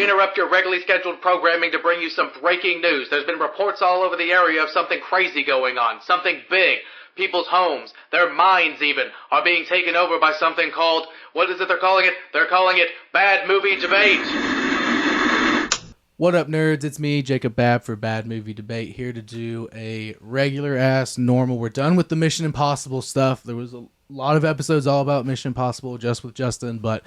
We interrupt your regularly scheduled programming to bring you some breaking news. There's been reports all over the area of something crazy going on, something big. People's homes, their minds even, are being taken over by something called, what is it they're calling it? They're calling it Bad Movie Debate. What up, nerds? It's me, Jacob Babb, for Bad Movie Debate, here to do a regular-ass normal. We're done with the Mission Impossible stuff. There was a lot of episodes all about Mission Impossible just with Justin, but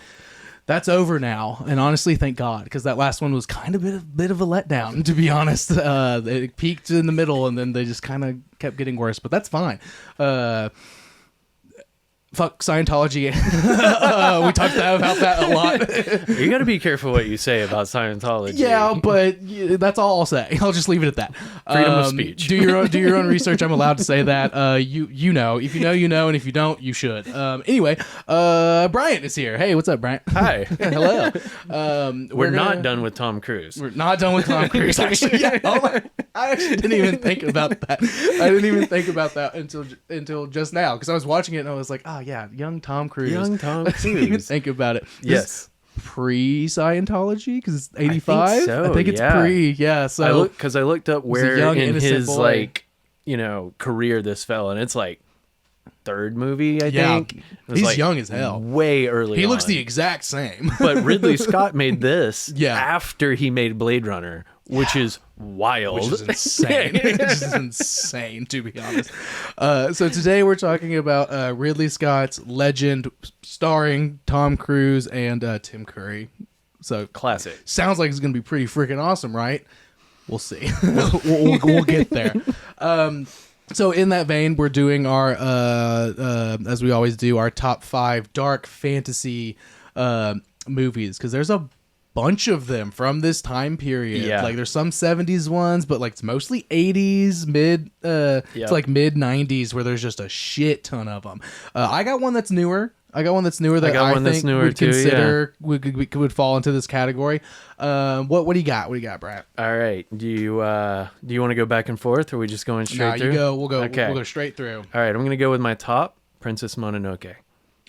that's over now, and honestly, thank God, because that last one was kind of a bit of a letdown, to be honest. It peaked in the middle, and then they just kind of kept getting worse, but that's fine. Fuck Scientology. We talked about that a lot. You got to be careful what you say about Scientology. Yeah, but that's all I'll say. I'll just leave it at that. Freedom of speech. Do your own research. I'm allowed to say that. You know. If you know, you know, and if you don't, you should. Anyway, Bryant is here. Hey, what's up, Bryant? Hi. Hello. We're not done with Tom Cruise. We're not done with Tom Cruise. Actually, yeah. I actually didn't even think about that. I didn't even think about that until just now, because I was watching it and I was like, oh yeah, young Tom Cruise. Young Tom I didn't even Cruise. think about it. Yes. Pre-Scientology, because it's 85. so, I think it's yeah. pre. Yeah. So I looked up where young, in innocent his boy. career this fell, and it's like third movie. I yeah, think It was, he's like, young as hell. Way early. He looks on. the exact same. But Ridley Scott made this Yeah. after he made Blade Runner, which is wild. Which is insane. Which is insane, to be honest. So today we're talking about Ridley Scott's Legend, starring Tom Cruise and Tim Curry. So Classic. sounds like it's going to be pretty freaking awesome, right? We'll see. we'll get there. So in that vein, we're doing our, as we always do, our top 5 dark fantasy movies, because there's a bunch of them from this time period. Yeah. Like there's some 70s ones, but like it's mostly 80s, it's like mid 90s, where there's just a shit ton of them. I got one that's newer. that I think would too, consider would fall into this category. What do you got? What do you got, Brad? All right. Do you want to go back and forth, or are we just going straight through? You go. We'll go. Okay. We'll go straight through. All right. I'm going to go with my top, Princess Mononoke.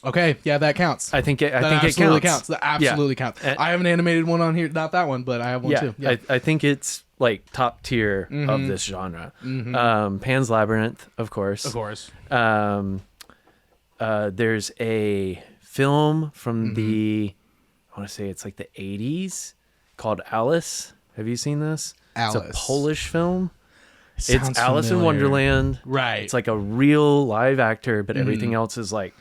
Okay, yeah, that counts. I think it absolutely counts. That absolutely counts. I have an animated one on here, not that one, but I have one too. Yeah, I think it's like top tier of this genre. Mm-hmm. Pan's Labyrinth, of course. Of course. There's a film from I want to say it's like the 80s called Alice. Have you seen this? Alice. It's a Polish film. Sounds It's Alice in familiar. Wonderland. Right. It's like a real live actor, but everything else is like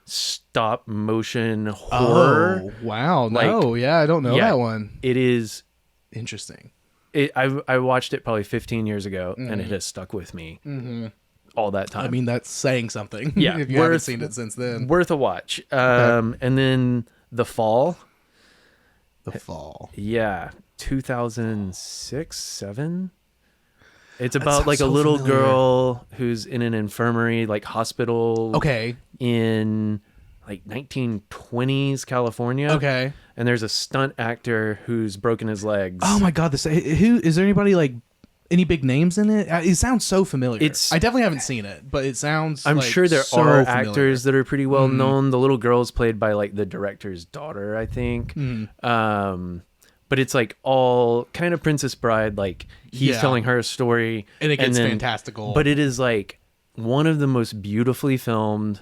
stop motion horror. Oh, wow. Like, No, yeah, I don't know that one. It is Interesting. I watched it probably 15 years ago, and it has stuck with me all that time. I mean, that's saying something. Yeah, if you haven't seen it since then. Worth a watch. And then The Fall. The Fall. Yeah, 2006, 7. It's That about sounds like a so little familiar. girl who's in an infirmary, like hospital. Okay. In like 1920s California. Okay. And there's a stunt actor who's broken his legs. Oh my God! Who is there? Anybody like any big names in it? It sounds so familiar. I definitely haven't seen it, but it sounds. I'm like sure there so are familiar. actors that are pretty well known. The little girl's played by like the director's daughter, I think. But it's like all kind of Princess Bride. Like he's telling her a story, and it gets fantastical. But it is like one of the most beautifully filmed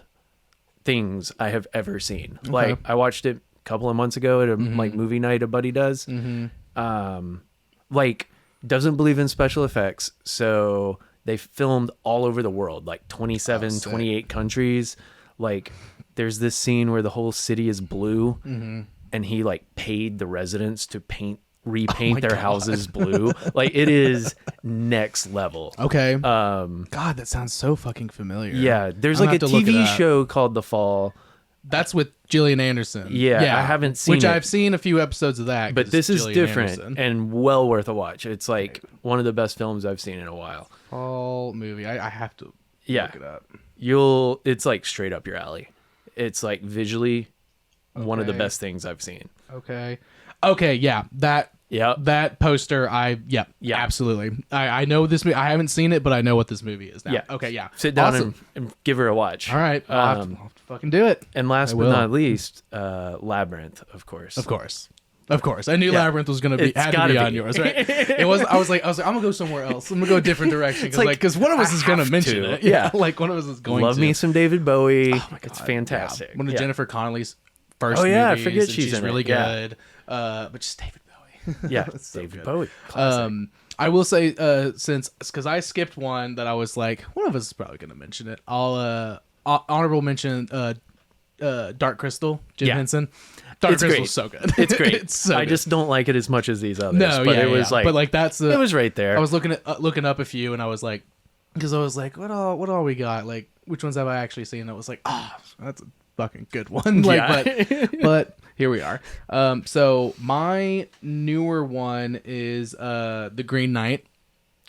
things I have ever seen. Okay. Like I watched it a couple of months ago at a like movie night a buddy does. Like doesn't believe in special effects, so they filmed all over the world, like 27, 28 countries. Like there's this scene where the whole city is blue, and he like paid the residents to repaint their houses blue. Like it is next level. Okay. God, that sounds so fucking familiar. Yeah, there's like a TV show called The Fall. That's with Gillian Anderson. Yeah, I haven't seen it. I've seen a few episodes of that. But this is different and well worth a watch. It's like one of the best films I've seen in a while. Fall movie. I have to look it up. It's like straight up your alley. It's like visually one of the best things I've seen. Okay, yeah. That poster, absolutely. I know this movie. I haven't seen it, but I know what this movie is now. Yeah. Okay, yeah. Sit down and give her a watch. All right. I'll have to fucking do it. And last but not least, Labyrinth, of course. Of course. Of course, I knew Yeah. Labyrinth was gonna be It's had to gotta be on be. yours, right? It was. I was like, I'm gonna go somewhere else. I'm gonna go a different direction because like, one of us I is gonna have mention to. it. Yeah. like one of us is going Love to. me some David Bowie. Oh my God, It's fantastic. Yeah. One of Yeah. Jennifer Connelly's first Oh, yeah, I movies, forget and she's in it. really Yeah. good. But just David Bowie. Yeah, It's so David good. Bowie. Classic. I will say, because I skipped one that I was like, one of us is probably gonna mention it. I'll honorable mention Dark Crystal, Jim Yeah. Henson. Dark It's Crystal's great. so good. It's great. It's so I good. just don't like it as much as these others. No, but yeah, it was yeah. like, but like that's the it was right there. I was looking up a few, and I was like, because I was like, what all we got? Like, which ones have I actually seen? I was like, that's a fucking good one. Like, Yeah. but here we are. So my newer one is The Green Knight.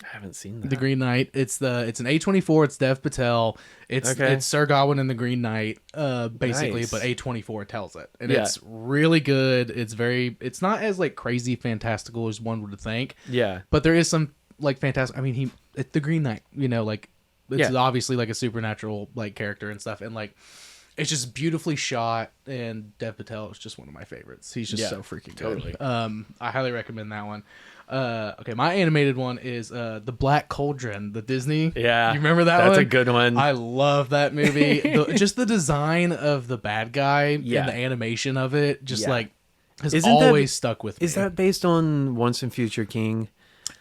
I haven't seen that. The Green Knight. It's an A24. It's Dev Patel. It's Sir Gawain and the Green Knight, basically, Nice. but A24 tells it, and Yeah. it's really good. It's not as like crazy fantastical as one would think. Yeah. But there is some like fantastic. I mean, it's the Green Knight. Like it's Yeah. obviously like a supernatural like character and stuff, and like it's just beautifully shot. And Dev Patel is just one of my favorites. He's just Yeah, so freaking totally. good. I highly recommend that one. Okay, my animated one is The Black Cauldron, the Disney. Yeah. You remember that That's one? a good one. I love that movie. Just the design of the bad guy Yeah. and the animation of it, just Yeah. like has Isn't that- always stuck with me. Is that based on Once and Future King?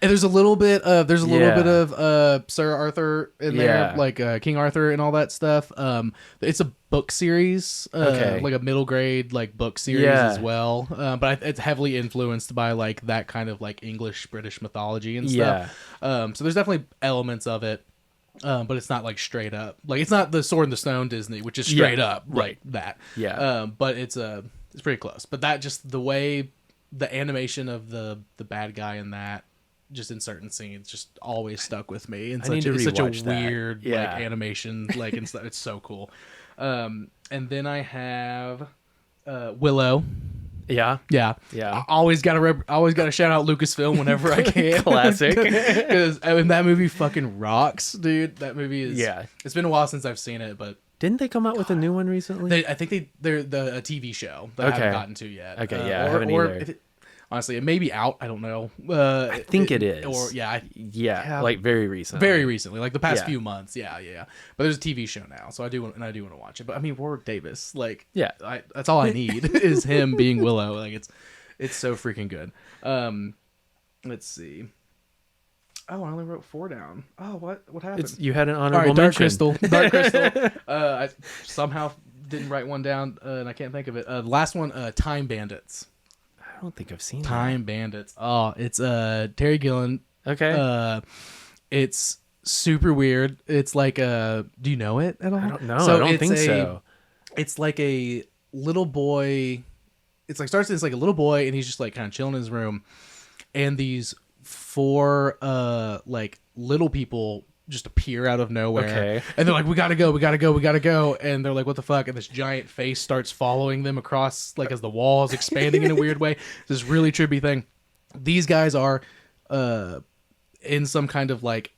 And there's a little bit of Yeah. Sir Arthur in there, Yeah. like King Arthur and all that stuff. It's a book series, Okay. like a middle grade like book series Yeah. as well. But it's heavily influenced by like that kind of like English British mythology and stuff. So there's definitely elements of it. But it's not like straight up. Like it's not the Sword in the Stone Disney, which is straight Yeah. up like that. Yeah. But it's pretty close. But that just the way the animation of the bad guy in that, just in certain scenes, just always stuck with me. And need to it's such a rewatch that. weird Yeah. like animation, like and stuff. It's so cool. And then I have Willow. Yeah. Yeah, Yeah. I always gotta shout out Lucasfilm whenever I can. Classic. Because I mean, that movie fucking rocks, dude. That movie is. Yeah. It's been a while since I've seen it, but Didn't they come out with a new one recently? I think they're a TV show that I Okay. haven't gotten to yet. Okay, yeah, I haven't either. if honestly, it may be out. I don't know. I think it is. Or yeah, yeah. like very recent. very recently, like the past Yeah. few months. Yeah. But there's a TV show now, so I do want to watch it. But I mean, Warwick Davis, like, Yeah. that's all I need is him being Willow. Like, it's so freaking good. Let's see. Oh, I only wrote 4 down. Oh, what happened? You had an All honorable right, Dark mention. Crystal. Dark Crystal. I somehow didn't write one down, and I can't think of it. The last one, Time Bandits. I don't think I've seen Time Bandits. Oh, it's Terry Gilliam. that. Okay. It's super weird. It's like do you know it at all? I don't know. I don't think so. It's like a little boy. It's like starts as like a little boy, and he's just like kind of chilling in his room, and these 4 like little people just appear out of nowhere. Okay. And they're like, we gotta go. And they're like, what the fuck? And this giant face starts following them across, like, as the wall is expanding in a weird way. This really trippy thing. These guys are in some kind of like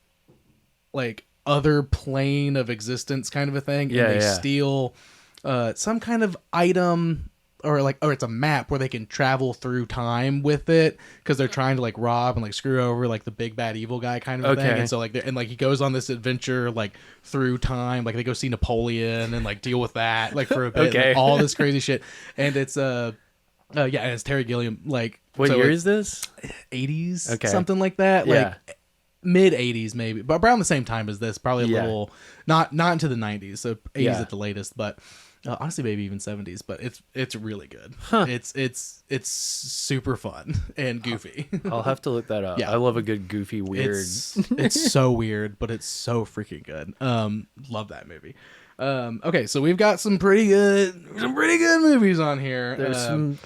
other plane of existence kind of a thing. Yeah, And they yeah. steal some kind of item, or it's a map where they can travel through time with it, because they're trying to like rob and like screw over like the big bad evil guy kind of thing. Okay. And so like he goes on this adventure like through time, like they go see Napoleon and like deal with that like for a bit. Okay. Like, all this crazy shit. And it's and it's Terry Gilliam. Like, What so year it's is this? 80s, Okay. something like that. Yeah. Like mid 80s maybe, but around the same time as this, probably a Yeah. little not into the 90s, so 80s Yeah. at the latest, but honestly maybe even 70s. But it's really good. Huh. It's super fun and goofy. I'll have to look that up. Yeah. I love a good goofy weird. It's so weird, but it's so freaking good. Love that movie. Okay, so we've got some pretty good movies on here. There's some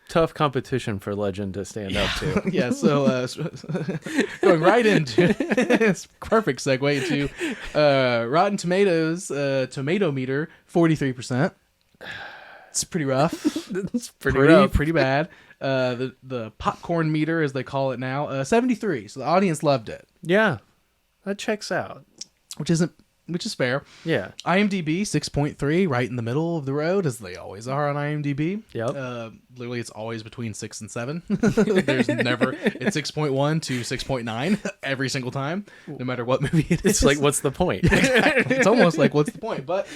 tough competition for Legend to stand up to. Yeah, so going right into it's perfect segue to Rotten Tomatoes tomato meter 43%. It's pretty rough. It's pretty rough. Pretty bad. The popcorn meter, as they call it now, 73. So the audience loved it, Yeah, that checks out. which isn't which is fair. Yeah. IMDb 6.3, right in the middle of the road, as they always are on IMDb. Yep. Literally, it's always between 6 and 7. There's never it's 6.1 to 6.9 every single time, no matter what movie it is. It's like, what's the point? Exactly. It's almost like, what's the point? But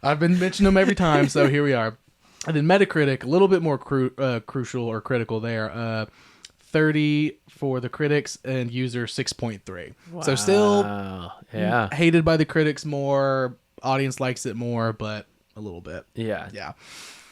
I've been mentioning them every time, so here we are. And then Metacritic, a little bit more crucial or critical there. 30 for the critics and user 6.3. Wow. So still hated by the critics more, audience likes it more, but a little bit. Yeah. Yeah.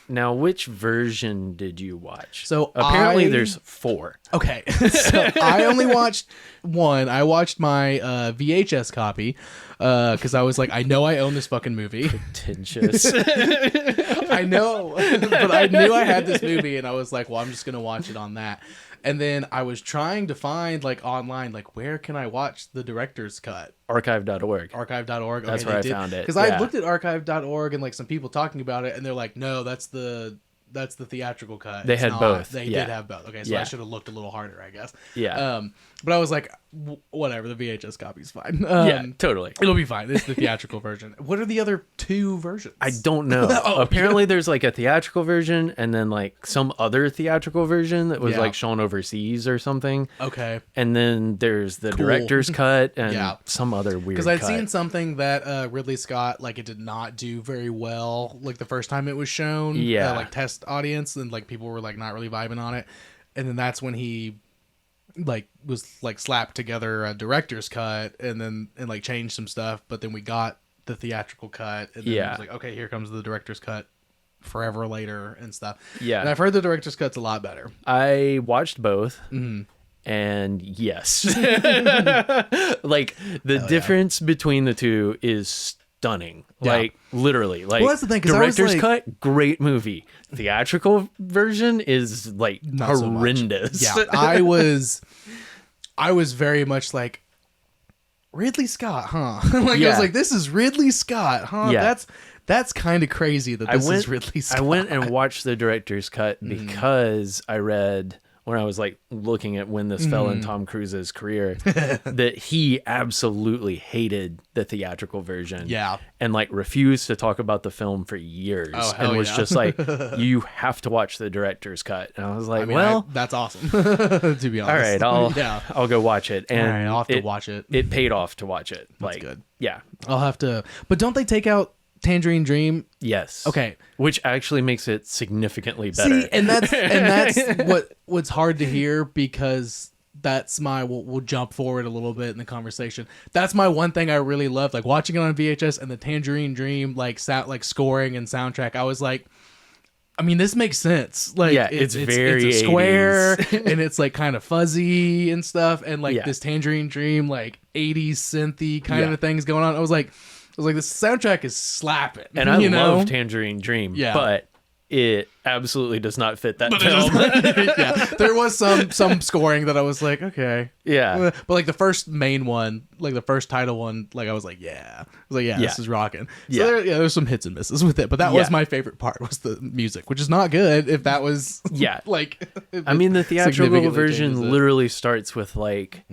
Now, which version did you watch? So apparently there's 4. Okay. So I only watched one. I watched my VHS copy because I was like, I know I own this fucking movie. Pretentious. I know. But I knew I had this movie and I was like, well, I'm just going to watch it on that. And then I was trying to find like online, like where can I watch the director's cut? Archive.org. Archive.org. That's where I found it. Because I looked at archive.org and like some people talking about it and they're like, no, that's the theatrical cut. They had both. They did have both. Okay, so I should have looked a little harder, I guess. Yeah. But I was like, whatever, the VHS copy's fine. Yeah, totally. It'll be fine. It's the theatrical version. What are the other 2 versions? I don't know. Apparently there's like a theatrical version and then like some other theatrical version that was like shown overseas or something. Okay. And then there's the director's cut and some other weird Because I'd seen something that Ridley Scott, like it did not do very well, like the first time it was shown. Yeah. Like test audience and like people were like not really vibing on it. And then that's when he like was like slapped together a director's cut and like changed some stuff, but then we got the theatrical cut and then it was like, okay, here comes the director's cut forever later and stuff. Yeah. And I've heard the director's cut's a lot better. I watched both. Mm-hmm. And yes. Like the difference between the 2 is stunning. Like literally, like well, that's the thing, director's cut, great movie. Theatrical version is like not horrendous. So I was very much like Ridley Scott, huh? Like I was like, this is Ridley Scott, huh? Yeah. That's kind of crazy that this is Ridley Scott. I went and watched the director's cut because I read when I was like looking at when this fell in Tom Cruise's career that he absolutely hated the theatrical version. Yeah. And like refused to talk about the film for years and was just like, you have to watch the director's cut. And I was like, that's awesome. To be honest. All right, I'll go watch it. And all right, I'll have to watch it. It paid off to watch it. That's like, good. Yeah. I'll have to. But don't they take out Tangerine Dream? Yes. Okay. Which actually makes it significantly better. See, and that's what's hard to hear because that's my we'll jump forward a little bit in the conversation. That's my one thing I really loved, like watching it on VHS and the Tangerine Dream like scoring and soundtrack. I was like, I mean, this makes sense. Like, it's very it's a square 80s. And it's like kind of fuzzy and stuff, and like Yeah. this Tangerine Dream like 80s synthy kind of things going on. I was like, this soundtrack is slapping. And I love Tangerine Dream, but it absolutely does not fit that film. Yeah, there was some scoring that I was like, okay, Yeah. but like the first main one, like the first title one, like I was like, this is rocking. So there's some hits and misses with it, but that was my favorite part was the music, which is not good if that was like. I mean, the theatrical version literally starts with like,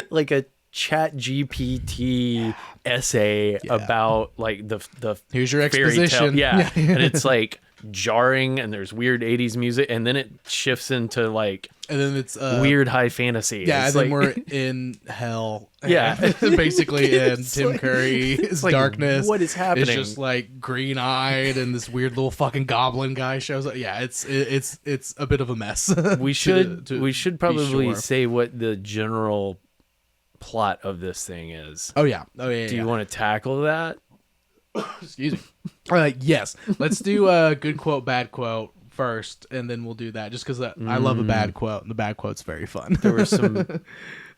like a Chat GPT essay about like the here's your fairy exposition. tale. And it's like jarring and there's weird 80s music and then it shifts into like and then it's weird high fantasy. Yeah, it's and then like, we're in hell. Yeah. Basically in Tim like, Curry's like, darkness. what is happening? It's just like green-eyed and this weird little fucking goblin guy shows up. Yeah, it's a bit of a mess. We should probably sure. say what the general plot of this thing is. Oh yeah. Do you want to tackle that? Excuse me. All right, yes. Let's do a good quote, bad quote first, and then we'll do that. Just because I love a bad quote, and the bad quote's very fun. There was some.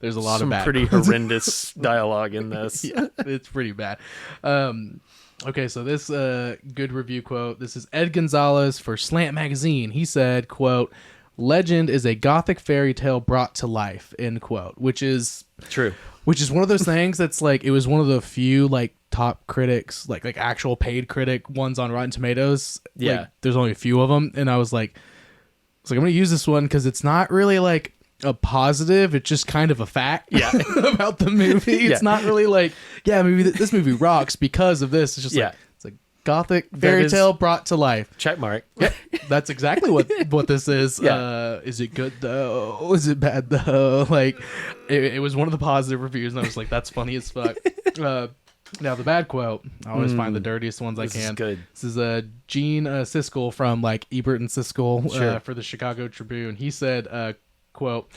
There's a lot of bad pretty quotes. horrendous dialogue in this. Yeah, it's pretty bad. Okay, so this good review quote. This is Ed Gonzalez for Slant Magazine. He said, "Quote: Legend is a gothic fairy tale brought to life." End quote. Which is true. Which is one of those things that's like, it was one of the few like top critics, like actual paid critic ones on Rotten Tomatoes. Yeah. Like, there's only a few of them. And I was like, I'm going to use this one because it's not really like a positive. It's just kind of a fact about the movie. Yeah. It's not really like, maybe this movie rocks because of this. It's just like, it's a gothic fairy tale brought to life. Check mark. Yeah, that's exactly what this is. Yeah. Is it good though? Is it bad though? Like, it was one of the positive reviews, and I was like, that's funny as fuck. Now the bad quote, I always find the dirtiest ones I can. This is good. This is Gene Siskel from like Ebert and Siskel Sure. for the Chicago Tribune. He said, quote,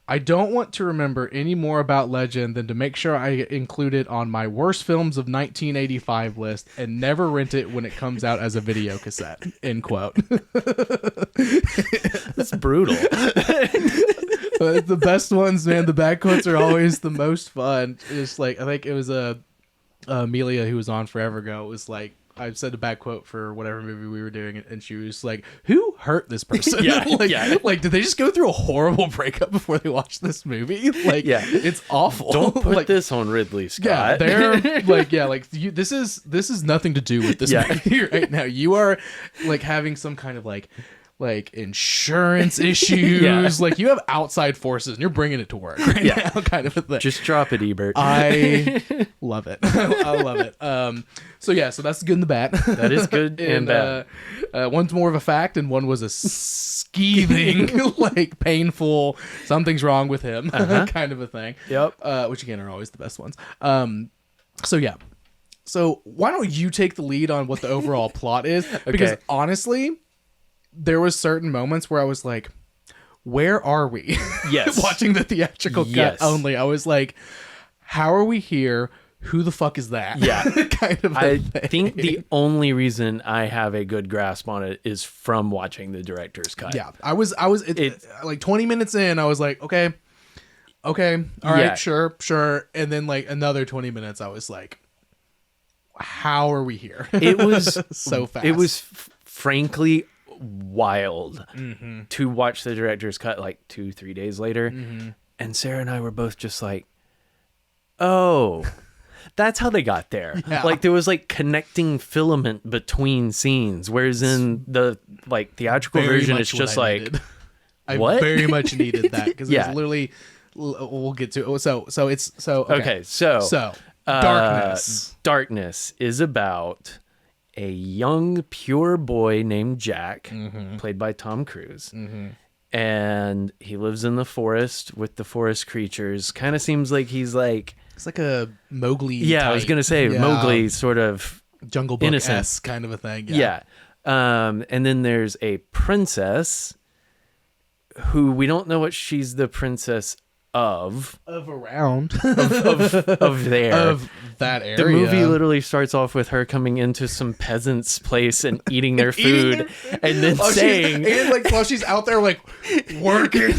"I don't want to remember any more about Legend than to make sure I include it on my worst films of 1985 list and never rent it when it comes out as a video cassette." End quote. That's brutal. The best ones, man. The bad quotes are always the most fun. It's like, I think it was Amelia who was on forever ago. It was like, I said a bad quote for whatever movie we were doing, and she was like, "Who hurt this person? Like, did they just go through a horrible breakup before they watched this movie? Like, it's awful. Don't put like, this on Ridley Scott." Yeah, they're like, this is nothing to do with this movie right now. You are like having some kind of like insurance issues. Like, you have outside forces and you're bringing it to work right now, kind of a thing. Just drop it, Ebert. I love it. I love it. So that's the good and the bad. That is good and bad. One's more of a fact, and one was a skeeving, like painful, something's wrong with him, kind of a thing. Yep. Which again are always the best ones. So why don't you take the lead on what the overall plot is? Because honestly, there was certain moments where I was like, where are we? Yes. Watching the theatrical cut only. I was like, how are we here? Who the fuck is that? Yeah. Kind of I thing. think the only reason I have a good grasp on it is from watching the director's cut. Yeah. I was like 20 minutes in, I was like, okay. All right, sure. And then like another 20 minutes, I was like, how are we here? It was so fast. It was frankly wild to watch the director's cut like 2-3 days later. And Sarah and I were both just like, oh, that's how they got there. Yeah. Like, there was like connecting filament between scenes, whereas in the like theatrical Very version, much it's just what I like, needed. I what? very much needed that, because Yeah. it's literally, we'll get to it. So Darkness. Darkness is about a young pure boy named Jack, played by Tom Cruise. And he lives in the forest with the forest creatures. Kind of seems like he's like, it's like a Mowgli I type. was gonna say Mowgli sort of Jungle Book innocent kind of a thing. Yeah. And then there's a princess who we don't know what she's the princess of around of there. of that area. The movie literally starts off with her coming into some peasant's place and eating their food, and then saying, and like while she's out there like working,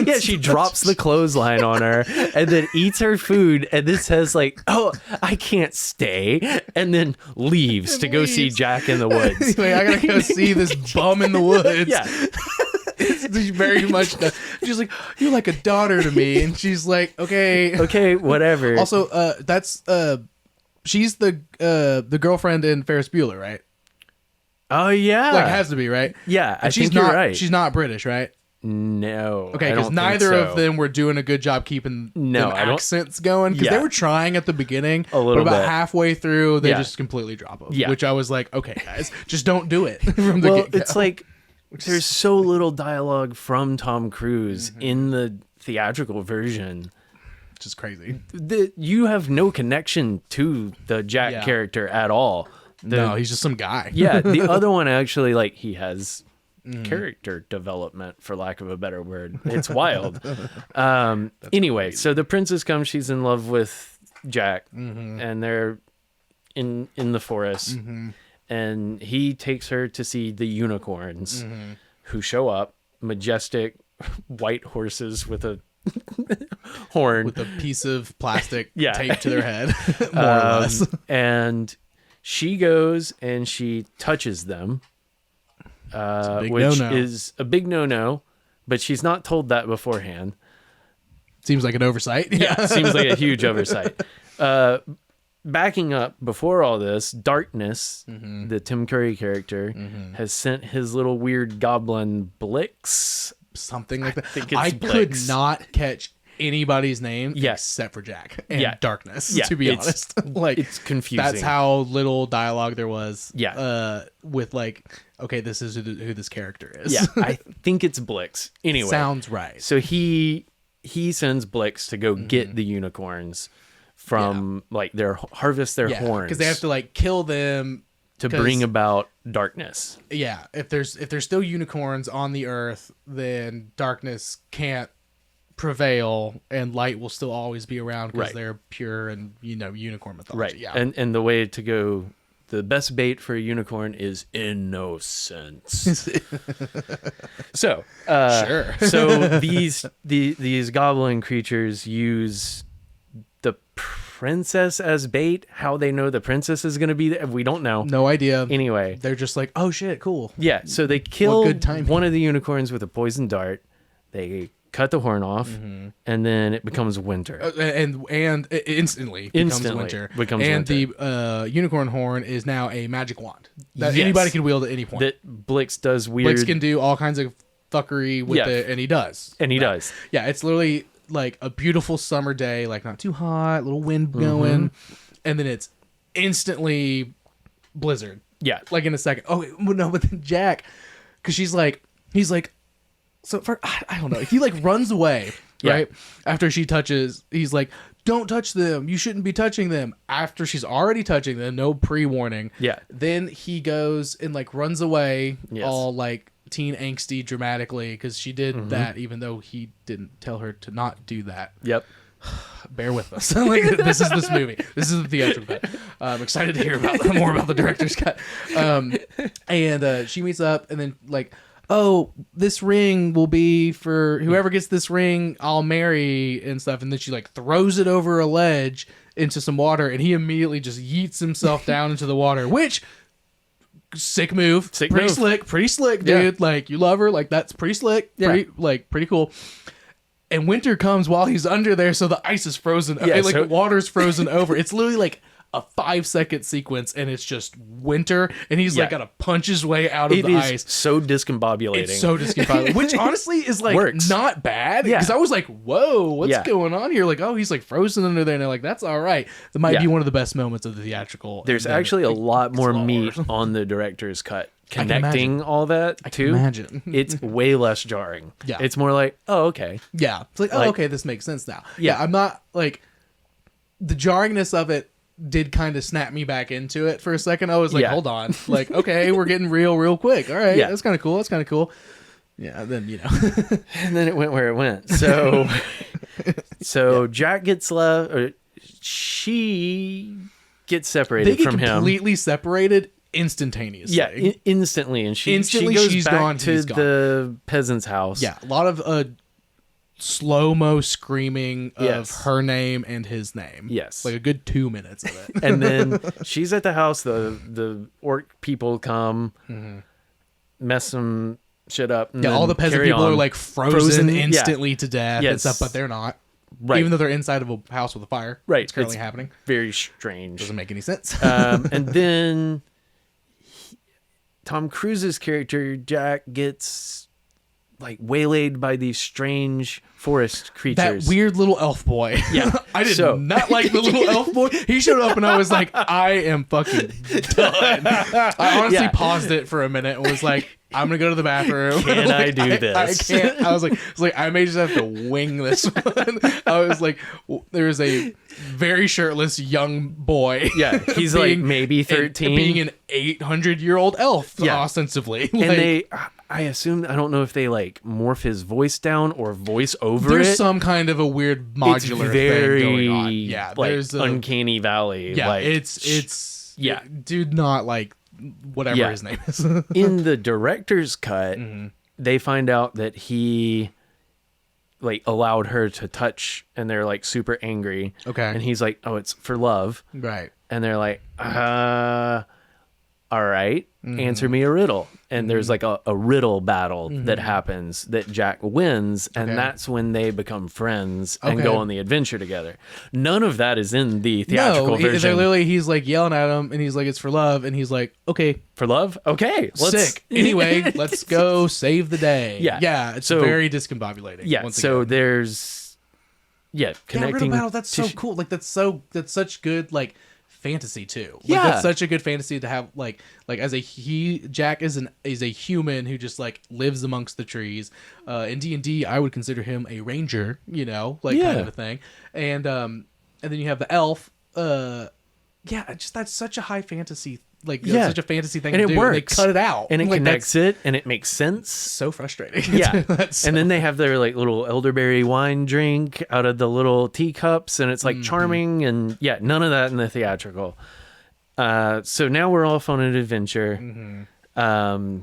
yeah, she drops the clothesline on her and then eats her food, and then says like, "Oh, I can't stay," and then leaves to go see Jack in the woods. Like, I gotta go see this bum in the woods. Yeah. She's very much she's like, "You're like a daughter to me," and she's like, okay, whatever. Also, that's she's the girlfriend in Ferris Bueller, right? Oh yeah, Like, has to be, right? Yeah, I she's think you're not right. She's not British, right? No. Okay, because neither of them were doing a good job keeping them accents going, because they were trying at the beginning, a little but about bit. halfway through they just completely drop them. Yeah. Which I was like, okay, guys, just don't do it from the get-go. It's like there's so little dialogue from Tom Cruise in the theatrical version. Which is crazy. You have no connection to the Jack character at all. No, he's just some guy. Yeah, the other one actually, like, he has character development, for lack of a better word. It's wild. Anyway, so the princess comes, she's in love with Jack, and they're in the forest, and he takes her to see the unicorns, who show up, majestic white horses with a horn. With a piece of plastic taped to their head, more or less. And she goes and she touches them, which is a big no-no, but she's not told that beforehand. Seems like an oversight. Yeah, seems like a huge oversight. Backing up, before all this, Darkness, the Tim Curry character, has sent his little weird goblin Blix something like that. think it's I Blix. could not catch anybody's name Yes. except for Jack and Darkness, Yeah, to be it's- honest. Like, it's confusing. That's how little dialogue there was. Yeah. With like, okay, this is who this character is. Yeah, I think it's Blix. Anyway. Sounds right. So he sends Blix to go get the unicorns from harvest their horns. Because they have to like kill them to bring about darkness. Yeah, if there's still unicorns on the earth, then darkness can't prevail and light will still always be around because they're pure and unicorn mythology. Right. Yeah. And the way to go, the best bait for a unicorn is innocence. So Sure. So these goblin creatures use the princess as bait. How they know the princess is going to be there, we don't know. No idea. Anyway, They're just like, oh shit, cool. yeah. So they kill good timing. one of the unicorns with a poison dart. They cut the horn off, and then it becomes winter. And it instantly becomes winter. And the unicorn horn is now a magic wand that Yes. anybody can wield at any point. That Blix does weird. Blix can do all kinds of fuckery with it, and he does. And he does. Yeah, it's literally like a beautiful summer day, like not too hot, little wind going, and then it's instantly blizzard. Yeah. Like in a second. Oh no, but then Jack, because he's like, so I don't know. He like runs away, right? After she touches, he's like, don't touch them. You shouldn't be touching them. After she's already touching them, no pre-warning. Yeah. Then he goes and like runs away, Yes. all like teen angsty dramatically, because she did that even though he didn't tell her to not do that. Yep. Bear with us. Like, this is this movie. This is the theatrical cut. I'm excited to hear more about the director's cut. And she meets up, and then like, oh, this ring will be for whoever gets this ring, I'll marry and stuff. And then she like throws it over a ledge into some water, and he immediately just yeets himself down into the water, which sick move. Pretty slick, dude. Yeah. Like, you love her. Like, that's pretty slick. Yeah. Pretty cool. And winter comes while he's under there, so the ice is frozen. Yeah, the water's frozen over. It's literally like a 5-second sequence, and it's just winter, and he's like gotta punch his way out of the ice. So discombobulating. It's so discombobulating, which honestly is like Works. not bad. Yeah. Because I was like, whoa, what's going on here? Like, oh, he's like frozen under there, and they're like, that's all right. That might be one of the best moments of the theatrical. There's actually a lot more meat on the director's cut. Connecting all that too. Imagine. It's way less jarring. Yeah. It's more like, oh, okay. Yeah. It's like, oh, Like- okay, this makes sense now. Yeah. I'm not like the jarringness of it did kind of snap me back into it for a second. I was like, hold on. Like, okay, we're getting real quick. All right. Yeah. That's kind of cool. Yeah. Then, And then it went where it went. So, Jack gets left, or she gets separated they get from him. completely separated instantaneously. Yeah, instantly. And she Instantly, goes she's back gone, to he's gone. the peasant's house. Yeah. A lot of slow-mo screaming of Yes. her name and his name. Yes. Like a good 2 minutes of it. And then she's at the house. The orc people come, mess some shit up. And Yeah, all the peasant carry people on. are like frozen yeah. instantly to death and Yes. stuff, but they're not. Right. Even though they're inside of a house with a fire. Right. It's currently It's happening. very strange. Doesn't make any sense. And then Tom Cruise's character Jack gets like waylaid by these strange forest That creatures. weird little elf boy. Yeah. I did So- not like the little elf boy. He showed up and I was like, I am fucking done. I honestly Yeah. paused it for a minute and was like, I'm gonna go to the bathroom. Can I Like, do this? I can't. I was like, I may just have to wing this one. I was like, there is a very shirtless young boy. Yeah, he's like maybe 13. being an 800-year-old elf, Yeah. ostensibly. And I assume, I don't know if they like morph his voice down or voice over there's it. some kind of a weird modular It's very, thing going on. Yeah, like, there's uncanny valley. Yeah, like, it's yeah. dude, not like whatever Yeah. his name is. In the director's cut, they find out that he like allowed her to touch, and they're like super angry. Okay. And he's like, "Oh, it's for love." Right. And they're like, all right, answer me a riddle. And there's like a riddle battle that happens that Jack wins. And that's when they become friends and go on the adventure together. None of that is in the theatrical version. He's like yelling at him and he's like, it's for love. And he's like, okay. For love? Okay. Sick. Anyway, let's go save the day. Yeah. Yeah. It's very discombobulated. Yeah. So there's, connecting. Riddle battle. That's so cool. Like, that's such good, like, fantasy too. Like, Yeah, that's such a good fantasy to have. Like as Jack is a human who just like lives amongst the trees. In D&D, I would consider him a ranger. You know, like kind of a thing. And then you have the elf. Just that's such a high fantasy. Like such a fantasy thing, and to it do. works. And they cut it out, and it connects it, and it makes sense. So frustrating. Yeah, and then they have their like little elderberry wine drink out of the little teacups, and it's like charming, and none of that in the theatrical. So now we're off on an adventure, and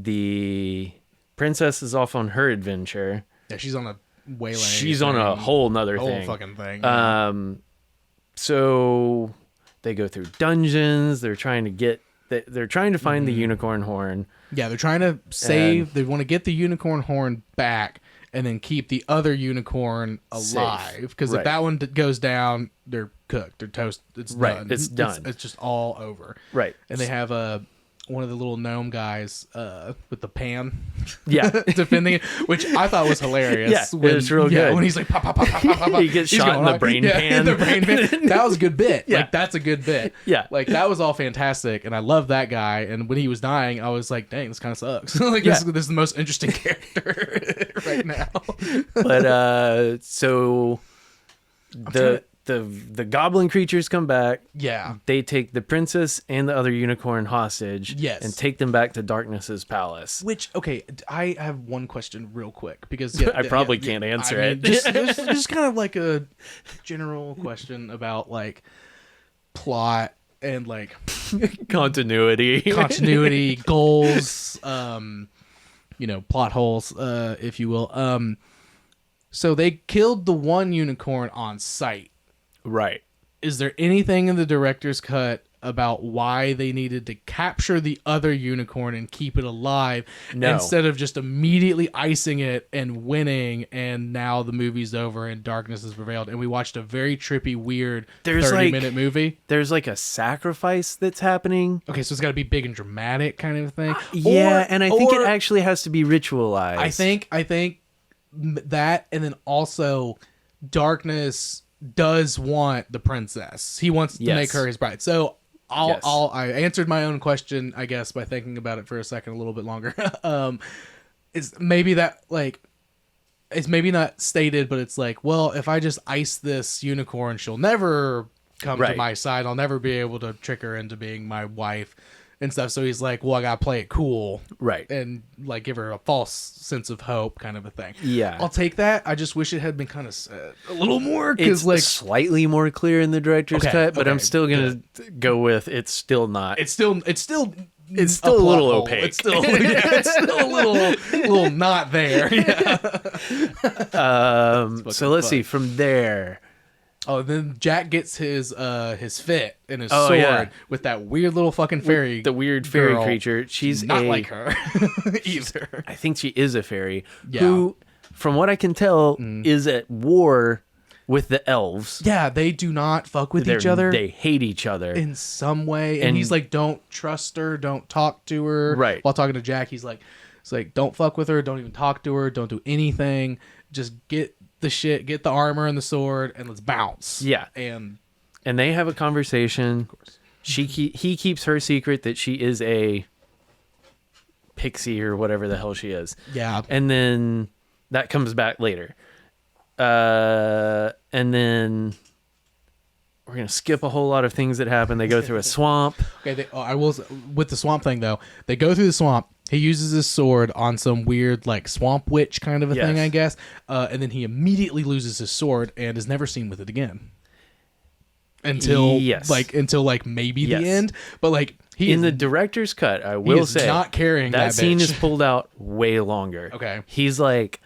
the princess is off on her adventure. Yeah, she's on a waylaying. She's on a whole nother thing. Fucking thing. So they go through dungeons. They're trying to find the unicorn horn. Yeah, they're trying to save. They want to get the unicorn horn back and then keep the other unicorn alive. Because if that one goes down, they're cooked. They're toast. It's done. It's done. It's just all over. Right. And they have one of the little gnome guys with the pan. Yeah. Defending it, which I thought was hilarious. Yeah, it was real good. When he's like, pop, pop, pop, pop, pop, pop. He gets shot in the brain pan. The brain pan. That was a good bit. Yeah. Like, that's a good bit. Yeah. Like, that was all fantastic, and I love that guy, and when he was dying, I was like, dang, this kind of sucks. Like, this is the most interesting character right now. But, so the goblin creatures come back. Yeah. They take the princess and the other unicorn hostage. Yes. And take them back to Darkness's palace. Which, okay, I have one question real quick because I probably can't answer it. Just kind of like a general question about like plot and like continuity, goals, plot holes, if you will. So they killed the one unicorn on sight. Right. Is there anything in the director's cut about why they needed to capture the other unicorn and keep it alive instead of just immediately icing it and winning, and now the movie's over and darkness has prevailed and we watched a very trippy, weird 30-minute movie? There's like a sacrifice that's happening. Okay, so it's got to be big and dramatic kind of thing. And I think it actually has to be ritualized. I think that, and then also darkness does want the princess. He wants to make her his bride. So I answered my own question, I guess, by thinking about it for a second, a little bit longer. It's maybe that, like, it's maybe not stated, but it's like, well, if I just ice this unicorn, she'll never come to my side. I'll never be able to trick her into being my wife and stuff. So he's like, well, I gotta play it cool, right, and like give her a false sense of hope, kind of a thing. Yeah, I'll take that. I just wish it had been kind of said a little more, because it's like slightly more clear in the director's cut, but I'm still gonna go with it's still not. It's still a little opaque. It's still a little not there. Yeah. So let's see from there. Oh, then Jack gets his fit and his sword with that weird little fucking fairy. With the weird fairy creature. She's not like her either. I think she is a fairy who, from what I can tell, is at war with the elves. Yeah, they do not fuck with each other. They hate each other in some way. And he's like, don't trust her, don't talk to her. Right. While talking to Jack, he's like, don't fuck with her, don't even talk to her, don't do anything. Just get the armor and the sword, and let's bounce. Yeah. And they have a conversation. Of course. He keeps her secret that she is a pixie or whatever the hell she is. Yeah. And then that comes back later. And then we're going to skip a whole lot of things that happen. They go through a swamp. Okay, I will, with the swamp thing though, they go through the swamp. He uses his sword on some weird, like, swamp witch kind of a thing, I guess. And then he immediately loses his sword and is never seen with it again. Until maybe the end. But, like, in the director's cut, I will say, not carrying that scene bitch. is pulled out way longer. Okay. He's like,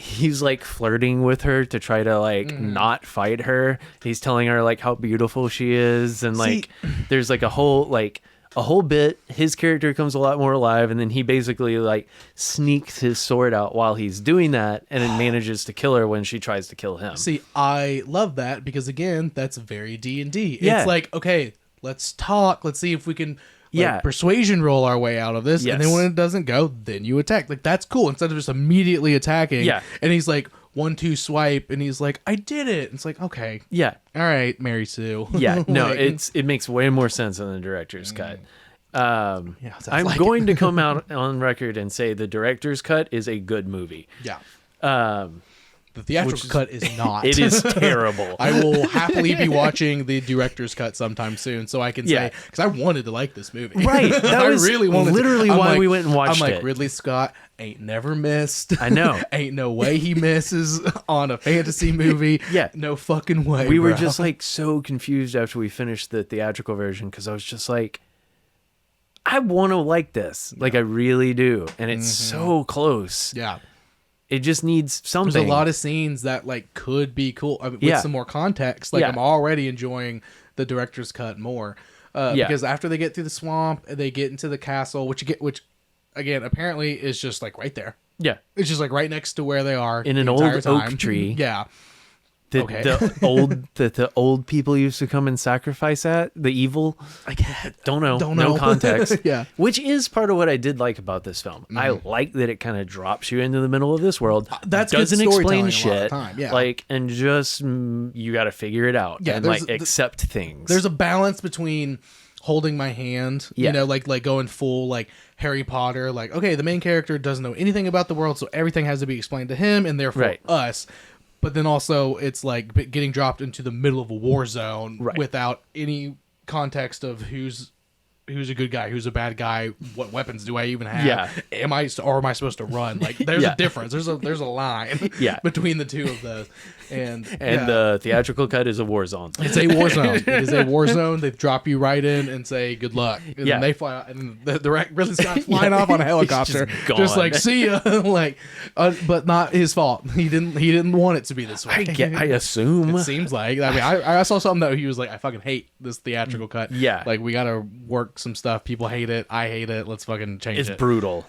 he's like flirting with her to try to like not fight her. He's telling her like how beautiful she is, and like there's like a whole bit. His character comes a lot more alive, and then he basically like sneaks his sword out while he's doing that, and then manages to kill her when she tries to kill him. See, I love that because again, that's very D&D. Yeah. It's like, okay, let's talk. Let's see if we can persuasion roll our way out of this. Yes. And then when it doesn't go, then you attack. Like, that's cool. Instead of just immediately attacking. Yeah. And he's like, 1-2 swipe, and he's like, I did it. It's like, okay. Yeah. All right, Mary Sue. Yeah. No, Like, it makes way more sense in the director's cut. sounds I'm like going to come out on record and say the director's cut is a good movie. Yeah. The theatrical cut is not. It is terrible. I will happily be watching the director's cut sometime soon, so I can say, because I wanted to like this movie. Right. That was really wanted literally to. why we went and watched I'm like, it. Ridley Scott ain't never missed. I know. Ain't no way he misses on a fantasy movie. Yeah. No fucking way. We were bro. just like so confused after we finished the theatrical version, because I was just like, I want to like this. Like, I really do. And it's so close. Yeah. It just needs something. There's a lot of scenes that like could be cool with some more context. Like I'm already enjoying the director's cut more because after they get through the swamp, they get into the castle, which again apparently is just like right there. Yeah, it's just like right next to where they are in an the old entire time. oak tree. Yeah. The old people used to come and sacrifice at the evil. Don't know. No context. Yeah, which is part of what I did like about this film. I like that it kind of drops you into the middle of this world. That's doesn't good explain storytelling a lot of shit. time, yeah. Like, and just you got to figure it out. Yeah, and like accept things. There's a balance between holding my hand, you know, like going full like Harry Potter. Like, okay, the main character doesn't know anything about the world, so everything has to be explained to him, and therefore us. But then also it's like getting dropped into the middle of a war zone without any context of who's a good guy, who's a bad guy, what weapons do I even have? Yeah. Am I supposed to run? Like there's a difference. There's a line between the two of those. And the theatrical cut is a war zone. It's a war zone. It is a war zone. They drop you right in and say good luck. And then they fly out, and the Ridley Scott's flying off on a helicopter, just like see ya, like, but not his fault. He didn't want it to be this way. I assume It seems like. I mean, I saw something that he was like, I fucking hate this theatrical cut. Yeah, like we gotta work some stuff. People hate it. I hate it. Let's fucking change it. It's brutal.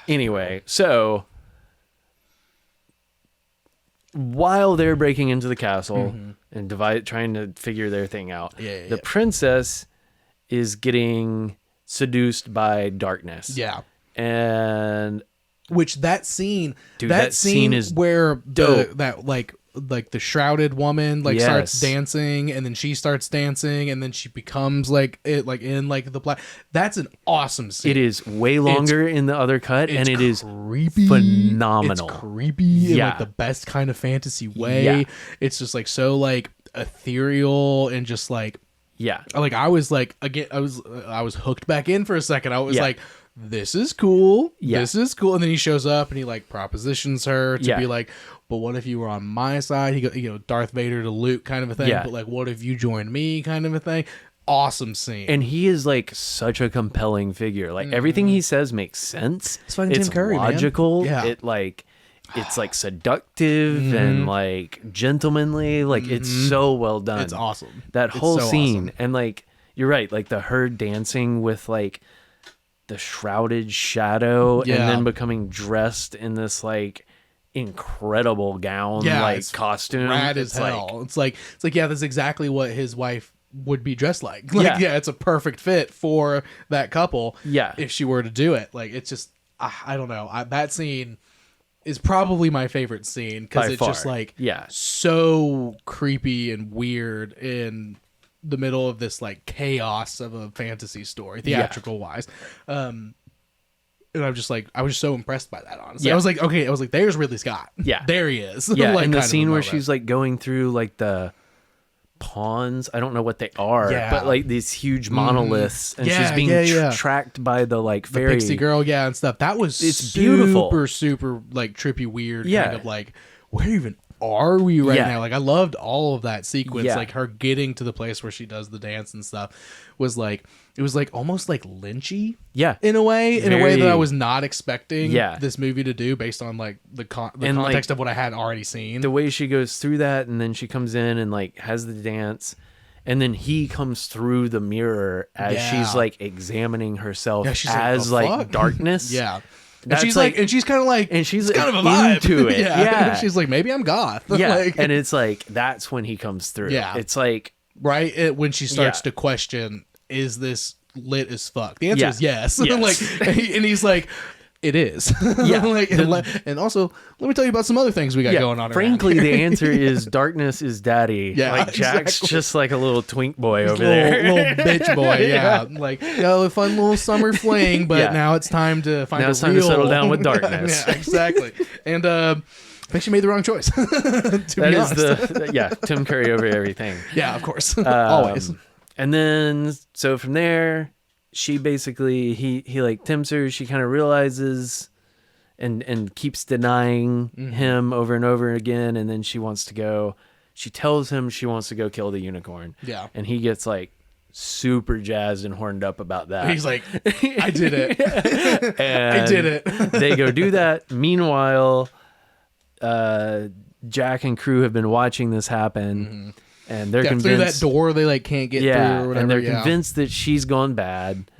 Anyway, so while they're breaking into the castle and trying to figure their thing out, the princess is getting seduced by darkness. Yeah. And which that scene, dude, that scene is where dope. that like the shrouded woman starts dancing, and then she starts dancing, and then she becomes like in like the black. That's an awesome scene. It is way longer in the other cut, and it is creepy, phenomenal. It's creepy in like the best kind of fantasy way. Yeah. It's just like so like ethereal and just like like I was like again I was hooked back in for a second. I was like, this is cool. This is cool. And then he shows up and he like propositions her to be like, but what if you were on my side? He go, Darth Vader to Luke kind of a thing. But like, what if you joined me kind of a thing? Awesome scene. And he is like such a compelling figure. Like everything he says makes sense. It's fucking Tim Curry, logical. Man. Yeah. It's like seductive and like gentlemanly. Like it's so well done. It's awesome. That whole scene. Awesome. And like, you're right. Like her dancing with like the shrouded shadow and then becoming dressed in this like incredible gown, like costume. Rad as hell. It's like that's exactly what his wife would be dressed like. It's a perfect fit for that couple. If she were to do it. Like it's just I don't know. That scene is probably my favorite scene because it's just like so creepy and weird in the middle of this like chaos of a fantasy story, theatrical wise. And I'm just like, I was just so impressed by that, honestly. I was like, okay, there's Ridley Scott. Yeah. There he is. Yeah, like, and the scene where she's like going through like the pawns, I don't know what they are, but like these huge monoliths, and she's being tracked by the like fairy. The pixie girl, and stuff. That was beautiful. Super like trippy, weird kind of like, where even are we right Yeah. now? Like, I loved all of that sequence. Yeah. Like, her getting to the place where she does the dance and stuff was like, it was like almost like Lynchy. Yeah. In a way that I Very- was not expecting Yeah. this movie to do based on like the And, like, context of what I had already seen. The way she goes through that, and then she comes in and like has the dance, and then he comes through the mirror as Yeah. she's like examining herself she's like, as "The like fuck?" darkness. Yeah. And That's she's like- and she's kind of like, and she's it's kind of a vibe into it. Yeah. She's like, maybe I'm goth. Yeah. Like, And it's like, that's when he comes through. Yeah. It's like, when she starts Yeah. to question, is this lit as fuck? The answer Yeah. is yes. Yes. Like, and he's like, it is. Yeah. Like, and also, let me tell you about some other things we got yeah, going on. frankly, around here. the answer is darkness is daddy. Yeah, like Jack's exactly. just like a little twink boy over little, there. little bitch boy, yeah. Like, a fun little summer fling, but Yeah. now it's time to find Now a it's time to real... settle down with darkness. Yeah, exactly. And I think she made the wrong choice. To That be is honest. yeah, Tim Curry over everything. Yeah, of course. Always. And then, so from there, she basically, he like tempts her. She kind of realizes and keeps denying him over and over again. And then she wants to go, she tells him she wants to go kill the unicorn. Yeah. And he gets like super jazzed and horned up about that. He's like, I did it. And I did it. They go do that. Meanwhile, Jack and crew have been watching this happen, and they're Yeah, through convinced that door they like can't get through or whatever. and they're yeah. convinced that she's gone bad.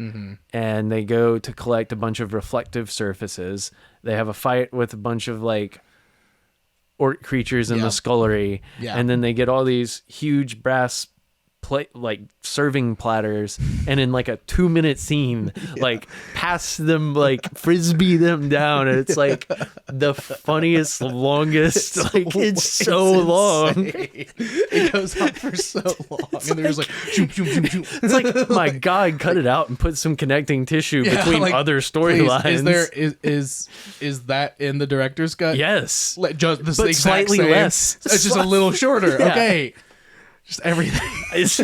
And they go to collect a bunch of reflective surfaces. They have a fight with a bunch of like orc creatures in Yeah. the scullery, Yeah. and then they get all these huge brass plate like serving platters, and in like a 2-minute scene like pass them, like frisbee them down, and it's like the funniest, longest, like it's so long. It goes on for so long, and there's like, shoot, shoot, shoot, shoot. It's like, my God, cut it out and put some connecting tissue Yeah, between like, other please, storylines. is that in the director's cut? Yes. Like, just the But exact slightly same. less. It's just a little shorter. Yeah. Okay, just everything.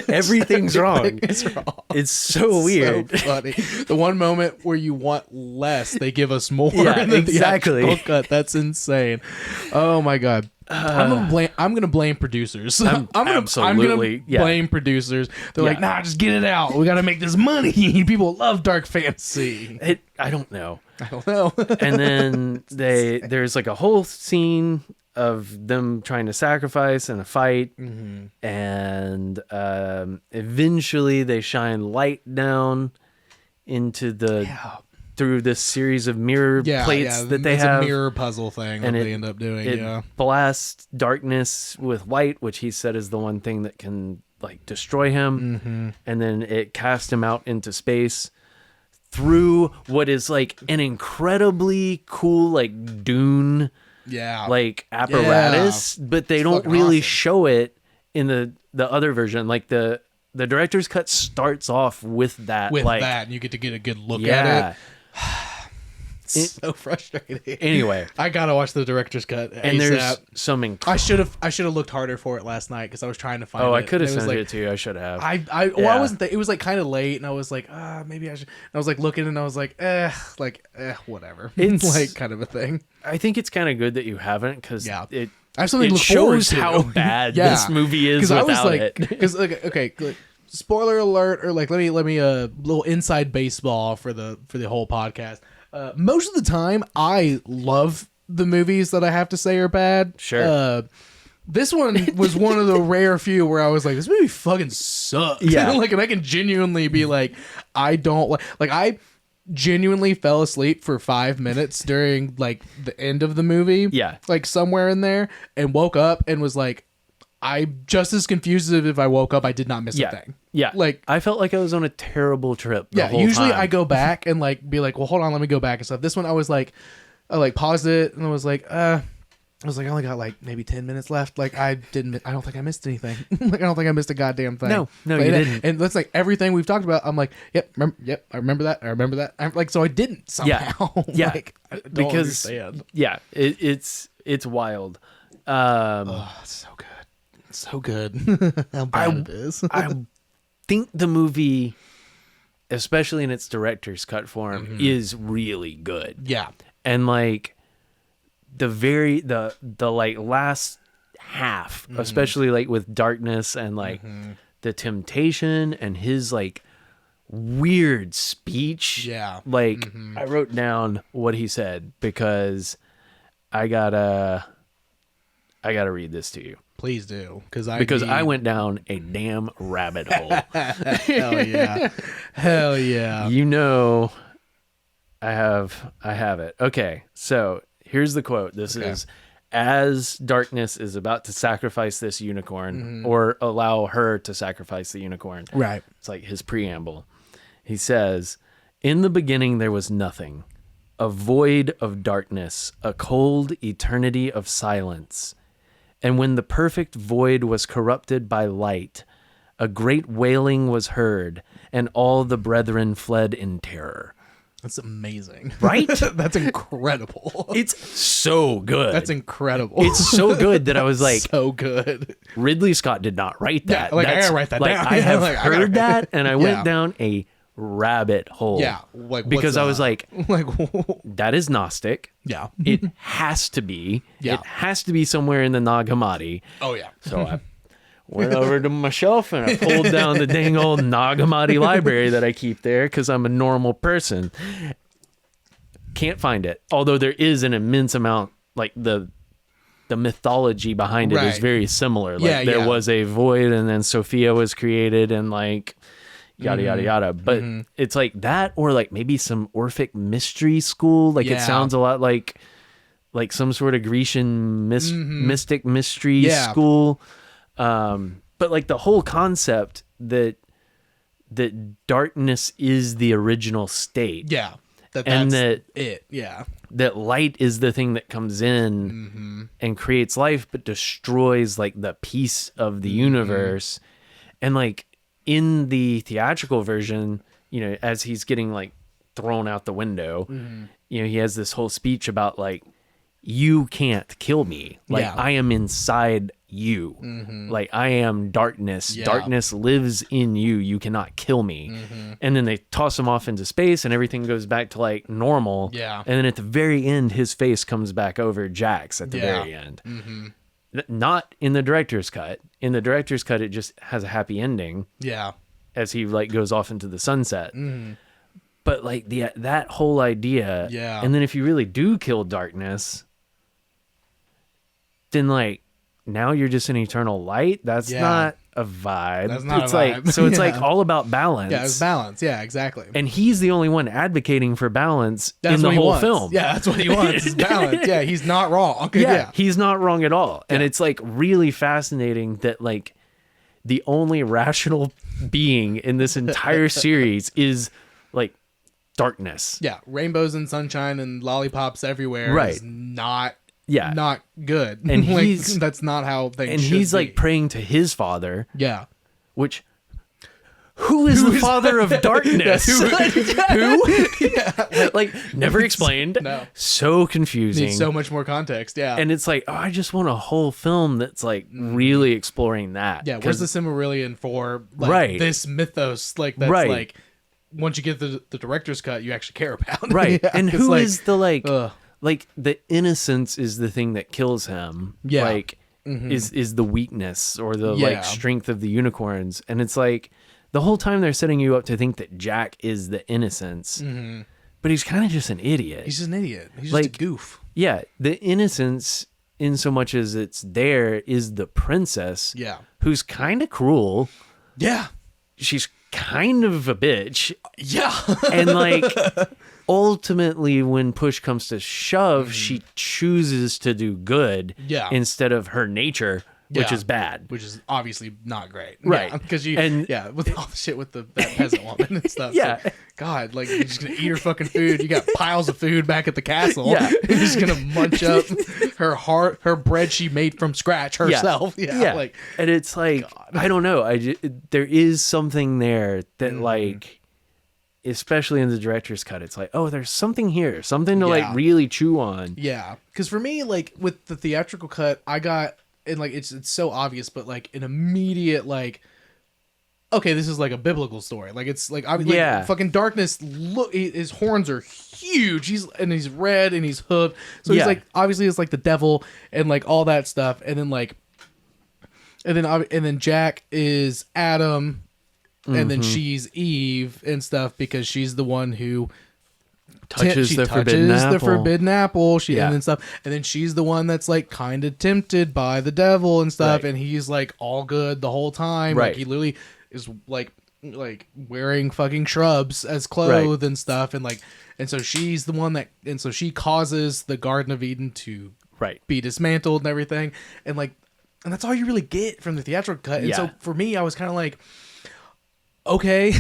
Everything's wrong. It's wrong. It's so weird. So funny. The one moment where you want less, they give us more. Yeah, than exactly. The actual cut. That's insane. Oh my God. I'm gonna blame producers. I'm gonna absolutely, yeah. blame producers. They're like, Yeah. nah, just get it out. We gotta make this money. People love dark fantasy. I don't know. I don't know. And then there's like a whole scene of them trying to sacrifice and a fight, and eventually they shine light down into the through this series of mirror plates that they it's have. a mirror puzzle thing and that it- they end up doing. It Yeah. blasts darkness with light, which he said is the one thing that can like destroy him, and then it casts him out into space through what is like an incredibly cool like dune Yeah. like apparatus, but they don't fucking really awesome. show it in the other version. Like the director's cut starts off with that, with like, that, and you get to get a good look yeah. at it. It's so frustrating. Anyway, I gotta watch the director's cut. and ASAP. there's some I should have looked harder for it last night because I was trying to find. oh, it. I could have And it was sent like, it to you. I should have. I Yeah. wasn't. It was like kind of late, and I was like, maybe I should. And I was like looking, and I was like, whatever. It's- like kind of a thing. I think it's kind of good that you haven't, because Yeah. it I have something it to look forward shows to. how bad Yeah. this movie is Because I was without like, it. because okay, like, spoiler alert, or like let me little inside baseball for the whole podcast. Most of the time, I love the movies that I have to say are bad. Sure. This one was one of the rare few where I was like, this movie fucking sucks. Yeah. Like, and I can genuinely be like, I don't like I genuinely fell asleep for 5 minutes during like the end of the movie. Yeah. Like somewhere in there, and woke up and was like, I'm just as confused as if I woke up I did not miss a thing. Yeah. Like, I felt like I was on a terrible trip. The whole usually time. I go back and like be like, well, hold on, let me go back and stuff. This one I was like, I like paused it and I was like, I only got like maybe 10 minutes left. Like I don't think I missed anything. Like I don't think I missed a goddamn thing. No, Like, you didn't. And that's like everything we've talked about. I'm like, yep, I remember that. I'm like, so I didn't somehow. Yeah. Like, I don't Because understand. yeah, it's wild. Oh, it's so good. It's so good. How bad it is. I think the movie, especially in its director's cut form, is really good. Yeah. And like the like last half, especially like with darkness and like the temptation and his like weird speech. Yeah. Like I wrote down what he said because I gotta read this to you. Please do, because I went down a damn rabbit hole. Hell yeah, hell yeah. You know, I have it. Okay, so here's the quote. This is, as darkness is about to sacrifice this unicorn, or allow her to sacrifice the unicorn. Right. It's like his preamble. He says, "In the beginning there was nothing, a void of darkness, a cold eternity of silence. And when the perfect void was corrupted by light, a great wailing was heard, and all the brethren fled in terror." That's amazing. Right? That's incredible. It's so good. That's incredible. It's so good that I was like, so good. Ridley Scott did not write that. Yeah, like, I gotta write that down. I have Like, heard that, and I went down a rabbit hole. Yeah, like because I was like, like, that is Gnostic. yeah, It has to be. Yeah. It has to be somewhere in the Nag Hammadi. oh yeah, So I went over to my shelf and I pulled down the dang old Nag Hammadi library that I keep there because I'm a normal person. Can't find it. Although there is an immense amount, like the mythology behind it is Right. very similar. Like there was a void and then Sophia was created and like yada yada yada. But it's like that, or like maybe some Orphic mystery school. Like it Yeah. sounds a lot like some sort of Grecian mystic mystery school. But like the whole concept that darkness is the original state. yeah. And That's it. Yeah, that light is the thing that comes in and creates life, but destroys like the peace of the universe. And like in the theatrical version, you know, as he's getting like thrown out the window, you know, he has this whole speech about like, you can't kill me. Like I am inside you. Like I am darkness. Yeah. Darkness lives in you. You cannot kill me. And then they toss him off into space and everything goes back to like normal. Yeah. And then at the very end, his face comes back over Jack's at the very end. Not in the director's cut. In the director's cut, it just has a happy ending yeah, as he like goes off into the sunset. But like that whole idea. Yeah. And then if you really do kill darkness, then like now you're just an eternal light. That's not a vibe. That's not it's a like vibe. so it's Yeah. like all about balance. yeah. It's balance. Yeah, exactly. And he's the only one advocating for balance That's in the what he whole wants. film. Yeah, that's what he wants. Is balance. Yeah, he's not wrong. Yeah, he's not wrong at all. And it's like really fascinating that like the only rational being in this entire series is like darkness. Yeah, rainbows and sunshine and lollipops everywhere. Right. Is not good. And Like, he's that's not how things. And should he's be. like praying to his father, yeah. which who is the father of darkness? Who? Like never explained. No. So confusing. Needs so much more context. Yeah. And it's like, oh, I just want a whole film that's like really exploring that. yeah, where's the Silmarillion for like, Right. this mythos? Like that's Right. like once you get the director's cut, you actually care about. Right. Yeah, And it's who like, is the like ugh. like the innocence is the thing that kills him. Yeah. Like is the weakness or the Yeah. like strength of the unicorns. And it's like the whole time they're setting you up to think that Jack is the innocence. But he's kind of just an idiot. He's just an idiot. He's just Like- a goof. Yeah, the innocence in so much as it's there is the princess. Yeah. Who's kind of cruel. Yeah. She's kind of a bitch. Yeah. And like ultimately when push comes to shove, she chooses to do good Yeah. instead of her nature, which Yeah. is bad. Which is obviously not great. Right. Because And- with all the shit with that peasant woman and stuff. Yeah. So, God, like you're just gonna eat her fucking food. You got piles of food back at the castle. Yeah. You're just gonna munch up her bread she made from scratch herself. Yeah. Like and it's like I don't know. There is something there that like especially in the director's cut, it's like, oh, there's something here, something to like really chew on. yeah. Because for me, like with the theatrical cut, I got and like it's so obvious, but like an immediate like, okay, this is like a biblical story. Like it's like, fucking darkness. Look, his horns are huge. He's red and he's hooked. So he's like obviously it's like the devil and like all that stuff. And then like and then Jack is Adam, and then Mm-hmm. she's Eve and stuff because she's the one who touches the forbidden the apple. forbidden apple. Yeah. And then stuff, and then she's the one that's like kind of tempted by the devil and stuff, Right. and he's like all good the whole time. Right. Like he literally is like wearing fucking shrubs as clothes and stuff, and so she's the one and so she causes the Garden of Eden to Right. be dismantled and everything, and that's all you really get from the theatrical cut. And Yeah. so for me, I was kind of like, okay,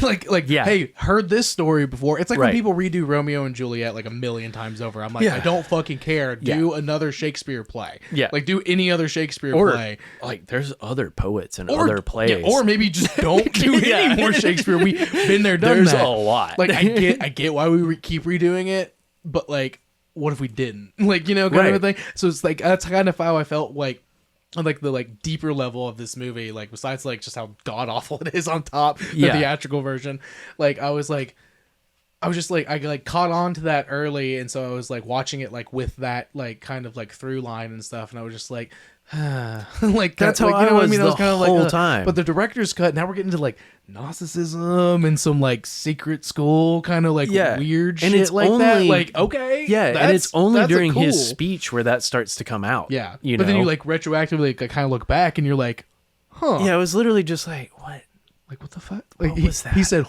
Yeah. hey, heard this story before. It's like when Right. people redo Romeo and Juliet like a million times over. I'm like, Yeah. I don't fucking care. Do another Shakespeare play. Yeah. Like do any other Shakespeare Or play. like there's other poets and other plays. Yeah, or maybe just don't do Yeah. any more Shakespeare. We've been there, done There's that. a lot. Like I get why we keep redoing it, but like, what if we didn't? Like, kind of a Right. thing. So it's like that's kind of how I felt like on like the like deeper level of this movie. Like besides like just how god awful it is on top, the Yeah. theatrical version. Like I was just like I like caught on to that early, and so I was like watching it like with that like kind of like through line and stuff, and I was just like. Like That's how like, I know what was mean? I was the kind of like, whole time. But the director's cut. Now we're getting to like Gnosticism and some like secret school kind of like Yeah. weird And shit it's like that. only- Like okay, Yeah, and that's- it's only that's a during his cool- speech where that starts to come out. Yeah, You but then know? you like retroactively like, kind of look back and you're like, huh? Yeah, it was literally just like, what? Like what the fuck? Like What was that? He said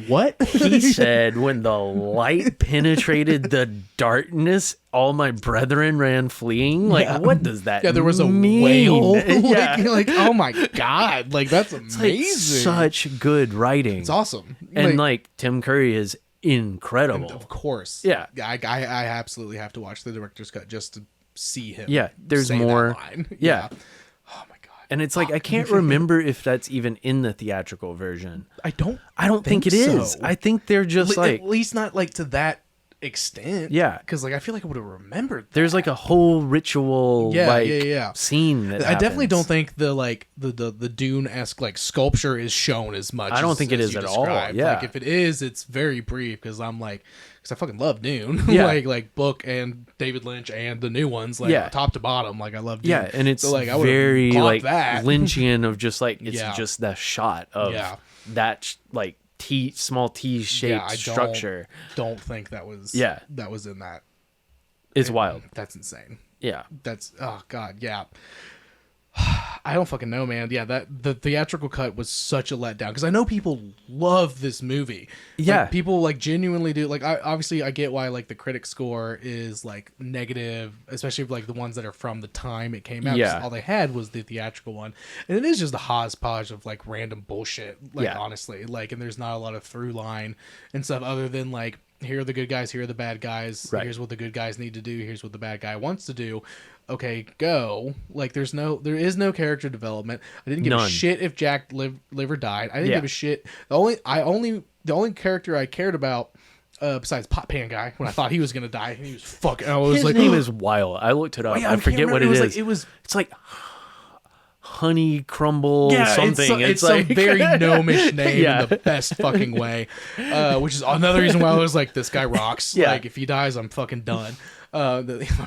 what? He said, when the light penetrated the darkness, all my brethren ran fleeing. Like, Yeah. what does that Yeah, there was a mean? whale. Yeah. like oh my god, like that's It's like amazing. such good writing. It's awesome. And like Tim Curry is incredible. of course, Yeah. I absolutely have to watch the director's cut just to see him. Yeah, there's say that more. line. Yeah. Oh my god. And it's like I can't remember if that's even in the theatrical version. I don't think it is. so. I think they're just like at least not like to that extent. Yeah. because like I feel like I would have remembered. there's like a whole ritual scene that I definitely happens. don't think the Dune-esque like sculpture is shown as much. I don't as- think it as is you at all, described. yeah. like if it is, it's very brief because I fucking love Dune. Yeah. like book and David Lynch and the new ones. Like Yeah. top to bottom. Like I love Dune. Yeah, and it's So, like, I would've very caught like that. Lynchian of just like it's Yeah. just the shot of Yeah. that like small T shaped I structure. Don't think that was. Yeah. that was in that. It's wild. That's insane. Yeah. That's oh god, yeah. I don't fucking know, man. Yeah, that the theatrical cut was such a letdown because I know people love this movie. Yeah. Like, people like genuinely do. Like, I get why like the critic score is like negative, especially like the ones that are from the time it came out. 'cause Yeah. all they had was the theatrical one, and it is just a hodgepodge of like random bullshit. Like Yeah. honestly, like, and there's not a lot of through line and stuff other than like, here are the good guys, here are the bad guys. Right. Here's what the good guys need to do. Here's what the bad guy wants to do. Okay, go. Like there is no character development. I didn't give a None. shit if Jack lived or died. I didn't Yeah. give a shit. The only character I cared about besides Pot Pan Guy when I thought he was gonna die, he was fucking. I was His like, name is Wild. I looked it up. yeah, I can't forget what remember. it is. Like, it was It's like honey crumble something. It's like some very gnomish name Yeah. in the best fucking way, which is another reason why I was like, this guy rocks. Yeah. Like if he dies, I'm fucking done. My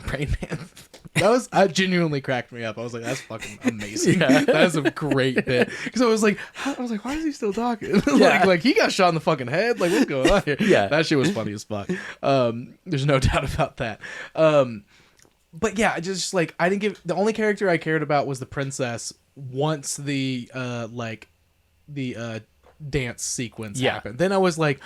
brain man. That genuinely cracked me up. I was like, that's fucking amazing. Yeah. That is a great bit. Because I was like, why is he still talking? Yeah. like he got shot in the fucking head. Like what's going on here? Yeah. That shit was funny as fuck. There's no doubt about that. But yeah, just like I didn't give the only character I cared about was the princess once the dance sequence Yeah. happened. Then I was like,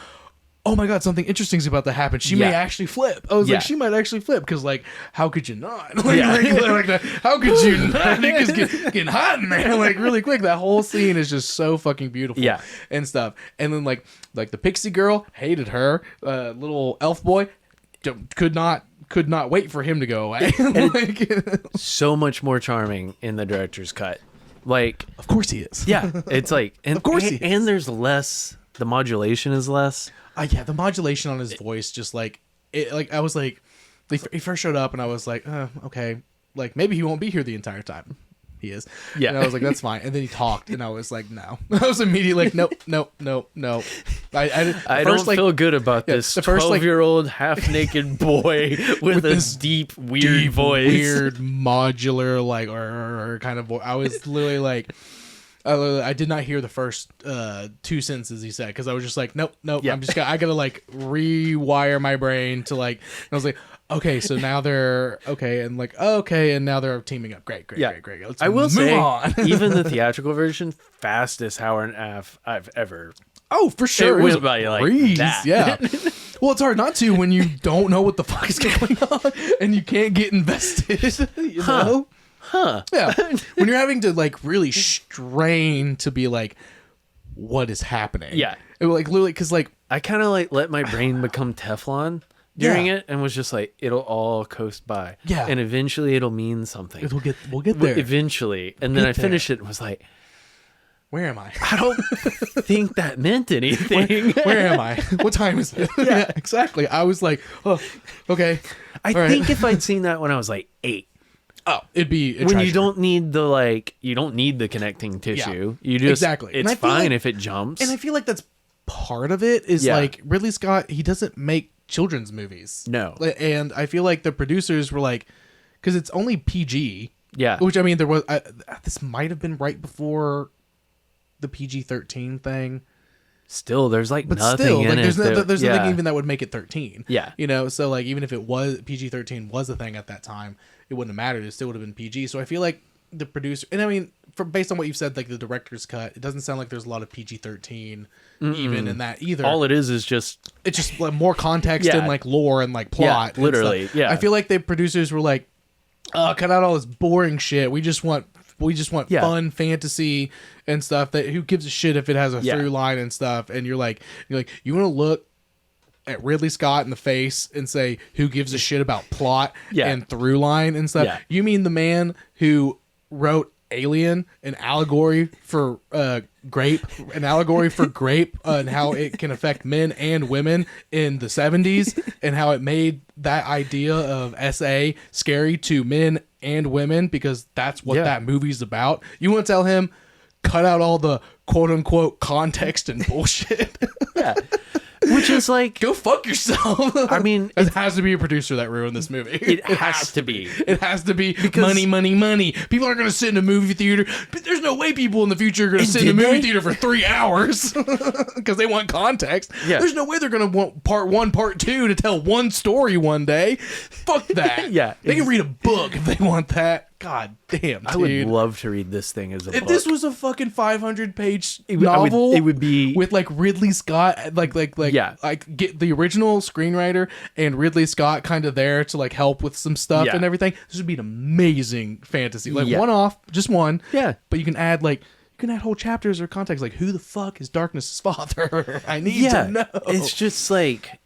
oh my god, something interesting is about to happen. She may Yeah. actually flip. I was Yeah. like, she might actually flip because like, how could you not? Yeah. How could you not? It's getting hot in there like really quick. That whole scene is just so fucking beautiful. Yeah. And stuff. And then like the pixie girl, hated her. Little elf boy, could not wait for him to go away. Like, so much more charming in the director's cut. Like, of course he is. yeah, it's like, and, Of course he is. and there's less. The modulation is less. Yeah, the modulation on his voice, just like it. Like I was like, he first showed up, and I was like, okay, like maybe he won't be here the entire time. he is. Yeah. And I was like, that's fine. And then he talked, and I was like, no. I was immediately like, nope. I don't feel good about this the first, 12-year-old half-naked boy with this deep, weird voice. Weird, modular, like, or kind of voice. I was literally like, I did not hear the first 2 sentences he said, because I was just like, nope. Yeah. I gotta like rewire my brain to like, and I was like, okay, so now they're okay, and like, okay, and now they're teaming up. Great. Let's I will move say, on. even the theatrical version, fastest hour and a half I've ever. Oh, for sure. It went by like breeze, that. Yeah. Well, it's hard not to when you don't know what the fuck is going on and you can't get invested. You know? Huh. Yeah. When you're having to like really strain to be like, what is happening? Yeah. It, like literally, because like I kind of like let my brain become Teflon during it, and was just like, it'll all coast by. Yeah. And eventually it'll mean something. we'll get there. Eventually. And then I finished it and was like, Where am I? I don't think that meant anything. Where am I? What time is it? Yeah, exactly. I was like, oh, okay. I think if I'd seen that when I was like 8. Oh, it'd be a when treasure. you don't need the connecting tissue. You just exactly. It's fine if it jumps. And I feel like that's part of it is like Ridley Scott, he doesn't make children's movies. No. And I feel like the producers were like, because it's only PG. Yeah. Which I mean, there was this might have been right before the PG-13 thing. Still, there's like But nothing still, in like, it. there's nothing even that would make it 13. Yeah. You know, so like even if it was PG-13 was a thing at that time, it wouldn't have mattered. It still would have been PG. So I feel like the producer, and I mean, based on what you've said, like the director's cut, it doesn't sound like there's a lot of PG-13 even in that either. All it is just it's just like more context and like lore and like plot. Yeah, literally. And stuff. Yeah. I feel like the producers were like, cut out all this boring shit. We just want fun fantasy and stuff. That who gives a shit if it has a through line and stuff. And you're like, you want to look at Ridley Scott in the face and say, who gives a shit about plot and through line and stuff? Yeah. You mean the man who wrote Alien, an allegory for grape, and how it can affect men and women in the 70s, and how it made that idea of SA scary to men and women because that's what that movie's about. You want to tell him, cut out all the quote unquote context and bullshit? Yeah. Which is like, go fuck yourself. I mean, it has to be a producer that ruined this movie. It has to be. It has to be because money. People aren't going to sit in a movie theater. But there's no way people in the future are going to sit in a movie theater for 3 hours because they want context. Yeah. There's no way they're going to want part 1, part 2 to tell one story one day. Fuck that. Yeah. They can read a book if they want that. God damn, dude. I would love to read this thing as a book. If this was a fucking 500-page novel, it would be with like Ridley Scott, like get the original screenwriter and Ridley Scott kind of there to like help with some stuff and everything. This would be an amazing fantasy, like one off, just one. Yeah, but you can add whole chapters or context, like who the fuck is Darkness's father? I need to know. It's just like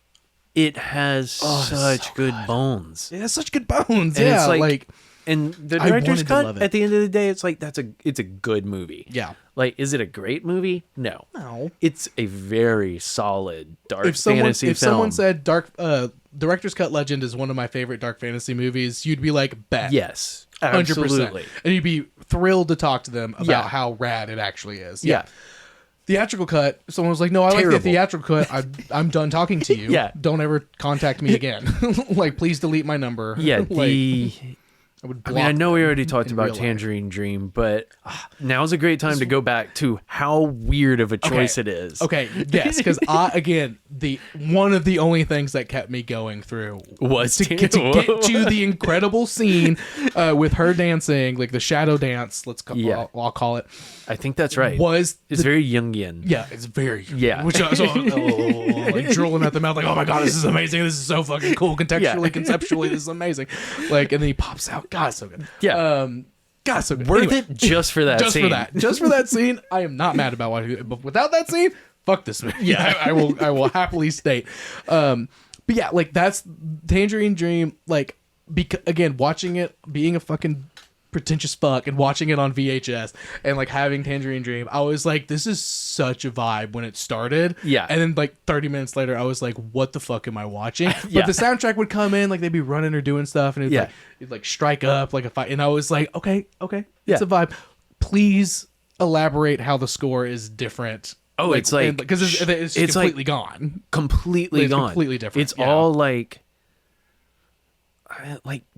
it has such good bones. It has such good bones. And yeah, it's like and the director's cut, it. at the end of the day, it's like it's a good movie. Yeah. Like, is it a great movie? No. It's a very solid dark fantasy film. If someone said director's cut Legend is one of my favorite dark fantasy movies, you'd be like, bet. Yes. Absolutely. 100%. And you'd be thrilled to talk to them about how rad it actually is. Yeah. Theatrical cut, someone was like, no, I like the theatrical cut. I'm done talking to you. Yeah. Don't ever contact me again. Like, please delete my number. Yeah. I know we already talked about real life. Tangerine Dream, but now's a great time to go back to how weird of a choice it is. Okay, yes, because one of the only things that kept me going through was to get to the incredible scene with her dancing, like the shadow dance. I'll call it. I think that's right. It's very Jungian. Yeah, it's very Which I was like drooling at the mouth, like, oh my god, this is amazing. This is so fucking cool. Contextually, conceptually, this is amazing. Like, and then he pops out. God, so good. Yeah. God, so good. Worth it just for that scene. Just for that scene. I am not mad about what. But without that scene, fuck this movie. Yeah, I will happily state. But yeah, like that's Tangerine Dream. Like, again, watching it, being a fucking pretentious fuck and watching it on VHS and like having Tangerine Dream, I was like, this is such a vibe when it started. Yeah. And then like 30 minutes later, I was like, what the fuck am I watching? Yeah. But the soundtrack would come in, like they'd be running or doing stuff, and it'd like strike up like a fight, and I was like, okay, it's a vibe. Please elaborate how the score is different. Oh, it's like because it's completely gone, completely gone, completely different. It's all like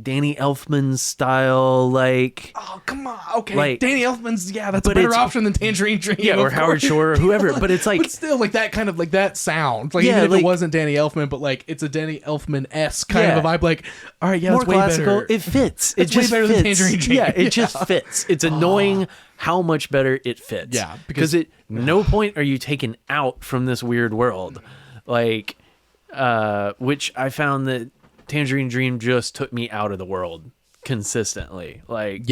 Danny Elfman style, like, oh come on, okay, like, Danny Elfman's, that's a better option than Tangerine Dream, or Howard Shore or whoever. But it's like, but still, like that kind of like that sound, like even if it wasn't Danny Elfman, but like it's a Danny Elfman-esque kind of a vibe. Like, all right, more it's way classical. better. It fits. It's way better than Tangerine Dream. Yeah, it just fits. It's annoying how much better it fits. Yeah, because at no point are you taken out from this weird world, like, which I found that Tangerine Dream just took me out of the world consistently. Like,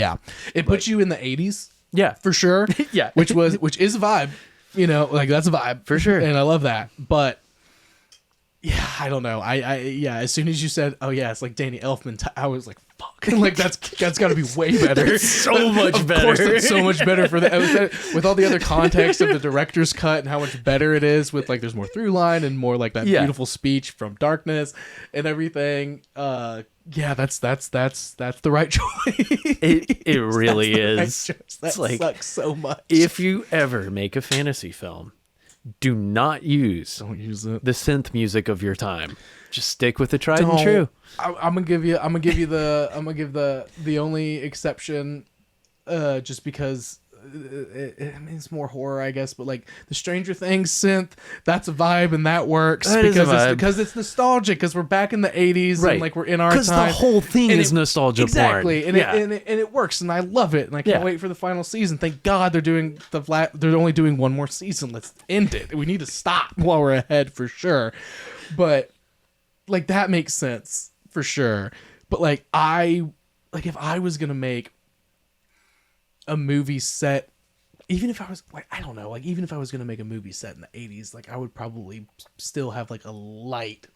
it puts you in the 80s. Yeah, for sure. Yeah, which is a vibe. You know, like that's a vibe for sure, and I love that. But yeah, I don't know. I as soon as you said, oh yeah, it's like Danny Elfman, I was like, fuck. Like that's got to be way better. It's so much better. Of course, it's so much better for that. With all the other context of the director's cut and how much better it is. With like, there's more through line and more like that beautiful speech from Darkness and everything. That's the right choice. It really is. That like, sucks so much. If you ever make a fantasy film, don't use it. the synth music of your time. Just stick with the tried and true. I'm gonna give the only exception, just because it's more horror, I guess. But like the Stranger Things synth, that's a vibe and that works because it's nostalgic, because we're back in the 80s, right? And like we're in our time. Because the whole thing is nostalgia exactly, porn. And it works, and I love it, and I can't wait for the final season. Thank God they're only doing one more season. Let's end it. We need to stop while we're ahead for sure. But like that makes sense for sure. But like if I was gonna make a movie set, even if I was like, I don't know, like even if I was gonna make a movie set in the 80s, like I would probably still have like a light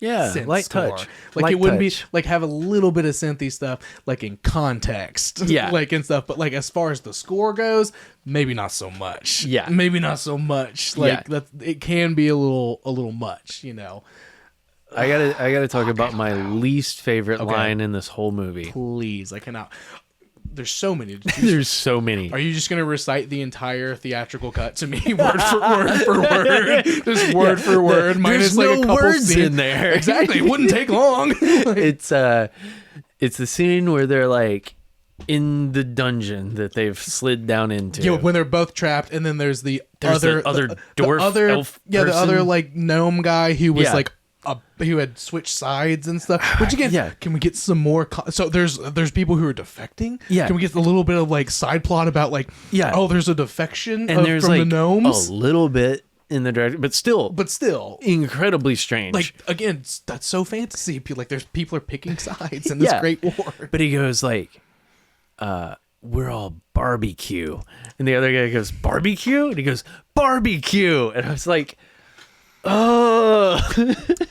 light score. touch, like light it wouldn't touch. be like have a little bit of synthy stuff like in context, like and stuff, but like as far as the score goes, maybe not so much. Like that, it can be a little much, you know. I gotta talk about my least favorite line in this whole movie. Please, I cannot. There's so many. There's so many. Are you just going to recite the entire theatrical cut to me, word for word, just word for word, minus like a couple words scenes in there? Exactly, it wouldn't take long. It's the scene where they're like in the dungeon that they've slid down into. Yeah, when they're both trapped, and then there's the other dwarf elf person. The other like gnome guy who was like who had switched sides and stuff. Which again, can we get some more? So there's people who are defecting. Yeah, can we get a little bit of like side plot about like there's a defection and there's from like the gnomes a little bit in the direction, but still incredibly strange. Like again, that's so fantasy. Like there's people are picking sides in this great war. But he goes like, we're all barbecue, and the other guy goes barbecue, and he goes barbecue, and I was like, oh,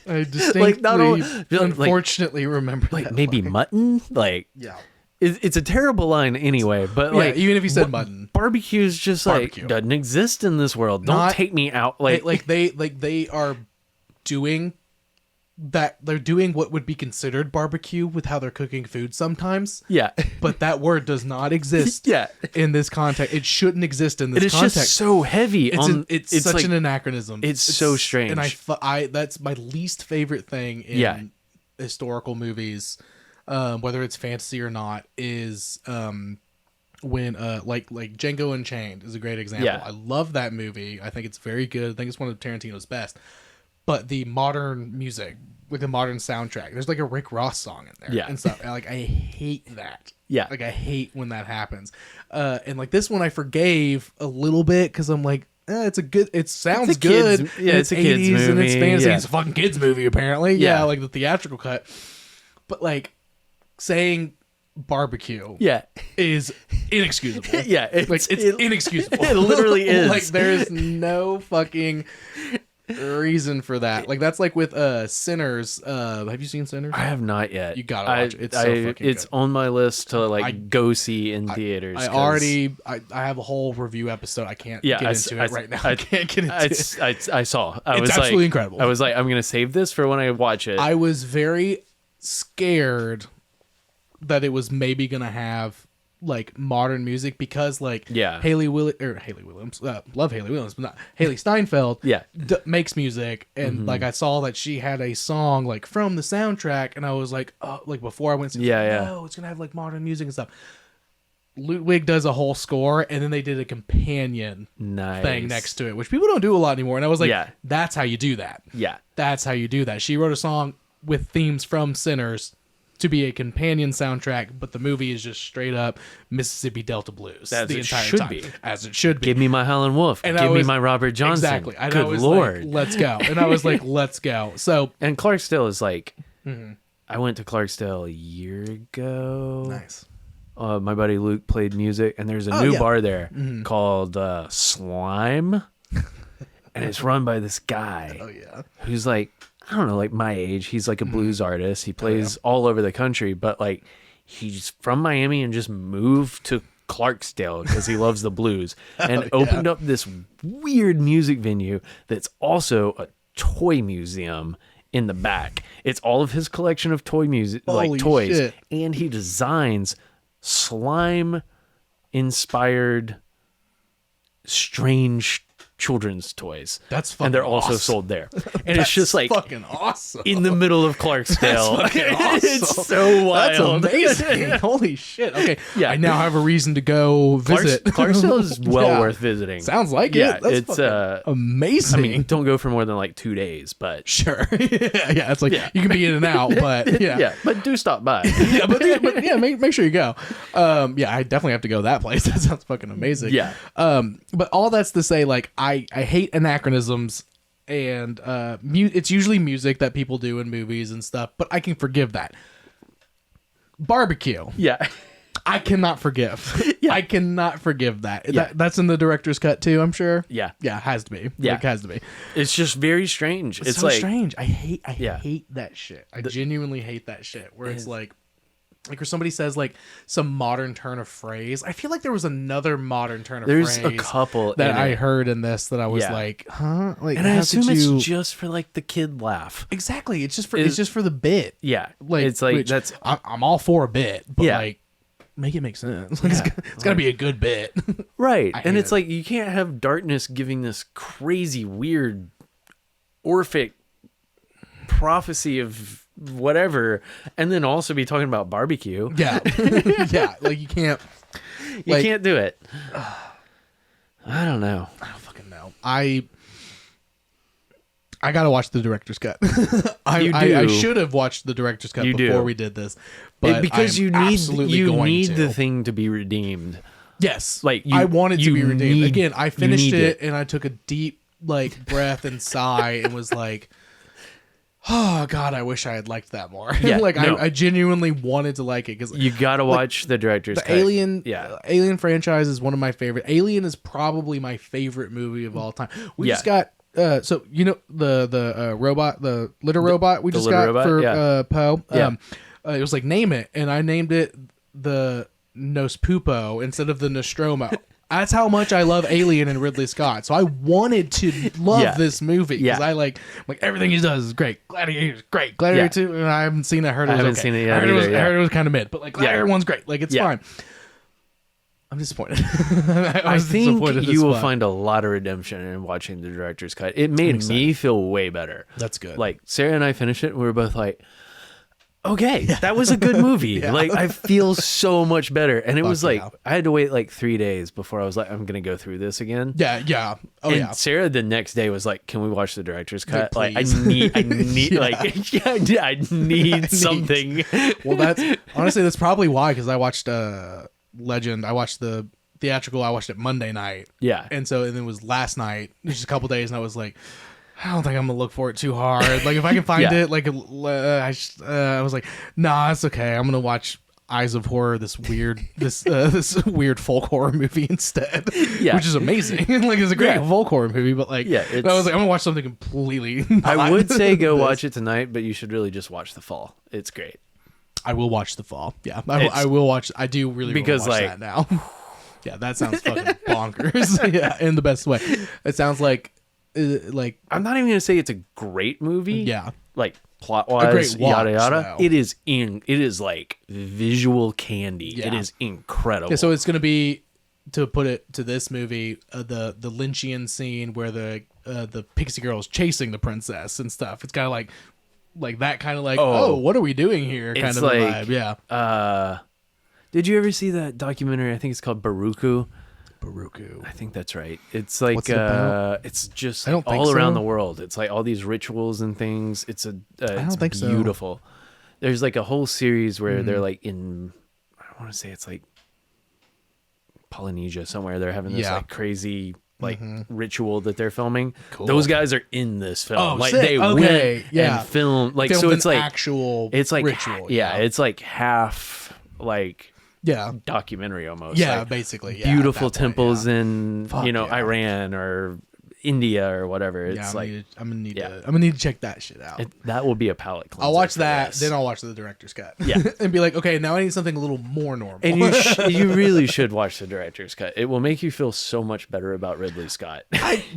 I distinctly, unfortunately, remember like that maybe line. mutton. Like, it's a terrible line anyway. But like, even if you said mutton, barbecue is just like doesn't exist in this world. Don't take me out. Like they are doing that. They're doing what would be considered barbecue with how they're cooking food sometimes. Yeah, but that word does not exist. In this context, it shouldn't exist in this context. It's just so heavy. It's such an anachronism. It's so strange. And I that's my least favorite thing in historical movies, whether it's fantasy or not, is when like Django Unchained is a great example. I love that movie. I think it's very good. I think it's one of Tarantino's best. But the modern music, like the modern soundtrack, there's like a Rick Ross song in there and stuff. And like I hate that. Yeah, like I hate when that happens. And like this one, I forgave a little bit because I'm like, it's a good. It sounds good. It's a kids movie, and it's fantasy. It's a fucking kids movie apparently. Yeah, like the theatrical cut. But like saying barbecue is inexcusable. It's inexcusable. It literally is. Like there's no fucking reason for that. Like that's like with Sinners. Have you seen Sinners? I have not yet. You gotta watch it. It's so fucking It's good. on my list to go see in theaters. I have a whole review episode. I can't get into it right now. I can't get into it. I saw. It's absolutely incredible. I was like, I'm gonna save this for when I watch it. I was very scared that it was maybe gonna have like modern music because like Haley Williams, love Haley Williams, but not Haley Steinfeld. Makes music, and like I saw that she had a song like from the soundtrack, and I was like, oh, like before I went, no, it's gonna have like modern music and stuff. Ludwig does a whole score, and then they did a companion thing next to it, which people don't do a lot anymore. And I was like, that's how you do that. That's how you do that. She wrote a song with themes from Sinners to be a companion soundtrack, but the movie is just straight up Mississippi Delta blues as the it entire should time. be. As it should be. Give me my Howlin' Wolf. And give me my Robert Johnson. Exactly. And Good I was Lord. like, let's go. And I was like, let's go. So, and Clarksdale is like, I went to Clarksdale a year ago. Nice. My buddy Luke played music, and there's a new bar there called Slime, and it's run by this guy who's like, I don't know, like my age. He's like a blues artist. He plays all over the country, but like he's from Miami and just moved to Clarksdale because he loves the blues and opened up this weird music venue that's also a toy museum in the back. It's all of his collection of toy music, like toys, shit. And he designs slime inspired strange children's toys. That's fucking and they're also awesome. sold there. And it's just like fucking awesome. in the middle of Clarksdale. That's fucking awesome. It's so wild. That's amazing. Holy shit. Okay. Yeah. I now have a reason to go visit. Clarksdale is well worth visiting. Sounds like it. That's it's amazing. I mean, don't go for more than like 2 days, but sure. It's like you can be in and out, but but do stop by. Make sure you go. I definitely have to go to that place. That sounds fucking amazing. Yeah. But all that's to say, like, I hate anachronisms, and it's usually music that people do in movies and stuff, but I can forgive that. Barbecue. Yeah. I cannot forgive. I cannot forgive that. That's in the director's cut too, I'm sure. Yeah. Yeah, it has to be. Yeah. It has to be. It's just very strange. It's so like strange. I hate that shit. I genuinely hate that shit. Where it's like where somebody says like some modern turn of phrase. I feel like there was another modern turn of phrase. There's a couple that I heard in this that I was like, huh? Like, and I assume it's just for like the kid laugh. Exactly. It's just for the bit. Yeah. Like it's like that's I'm all for a bit, but like make it make sense. Like, it's got to be a good bit. Right. And it's like you can't have darkness giving this crazy weird Orphic prophecy of whatever and then also be talking about barbecue. Yeah. Like you can't do it. I don't know. I don't fucking know. I gotta watch the director's cut. I should have watched the director's cut before we did this, but because you need the thing to be redeemed. Yes, like I wanted to be redeemed. Again, I finished it and I took a deep like breath and sigh and was like, oh God, I wish I had liked that more. Yeah, I genuinely wanted to like it because you gotta watch the director's cut. Alien franchise is one of my favorite. Alien is probably my favorite movie of all time. We just got so you know the robot, the litter robot we just got for Poe. It was like name it, and I named it the Nospupo instead of the Nostromo. That's how much I love Alien and Ridley Scott. So I wanted to love this movie because I like everything he does is great. Gladiator is great. Gladiator 2, and I haven't seen it. I heard it was okay. Seen it yet. I heard it was kind of mid, but like Gladiator 1's great. Like it's fine. I'm disappointed. I think you will find a lot of redemption in watching the director's cut. It made me feel way better. That's good. Like Sarah and I finished it, and we were both like, okay, that was a good movie. Like I feel so much better. And it was like I had to wait like 3 days before I was like, I'm gonna go through this again. Yeah. And Sarah the next day was like, can we watch the director's cut? Like I need I need something. Well, that's probably why, because I watched Legend. I watched the theatrical. I watched it Monday night. Yeah. And then it was last night, just a couple days, and I was like, I don't think I'm gonna look for it too hard. Like if I can find it, like I was like, nah, it's okay. I'm gonna watch Eyes of Horror, this weird folk horror movie instead, Yeah. which is amazing. Like it's a great folk horror movie, but like Yeah, I was like, I'm gonna watch something completely. I would say go this. watch it tonight, but you should really just watch The Fall. It's great. I will watch The Fall. Yeah, I will watch. I do really because watch like that now. Yeah, that sounds fucking bonkers. Yeah, in the best way. It sounds like I'm not even gonna say it's a great movie. Yeah, like plot a wise, great watch, yada yada. though. It is like visual candy. Yeah. It is incredible. Yeah, so it's gonna be, to put it to this movie, the Lynchian scene where the pixie girl is chasing the princess and stuff. It's kind of like that kind of like, oh, what are we doing here? Kind It's of like, a vibe. Yeah. Did you ever see that documentary? I think it's called Baruku. Baruku. I think that's right. It's like What's it about? it's just I don't think all around so. the world. It's like all these rituals and things. It's it's think so. beautiful. There's like a whole series where they're like in, I want to say it's like Polynesia somewhere. They're having this like crazy like ritual that they're filming. Cool. Those guys are in this film. Oh, like sick. they Okay. went Yeah. and filmed like Filmed so an it's like actual it's like ritual. yeah, it's like half like yeah. documentary almost. Yeah, like, basically. Yeah, beautiful at that point, temples yeah. in Fuck, yeah. yeah. Iran or India or whatever. It's Yeah, like I'm gonna need to check that shit out. that will be a palate cleanser. I'll watch for that, this. then I'll watch the director's cut. Yeah. And be like, okay, now I need something a little more normal. And you really should watch the director's cut. It will make you feel so much better about Ridley Scott.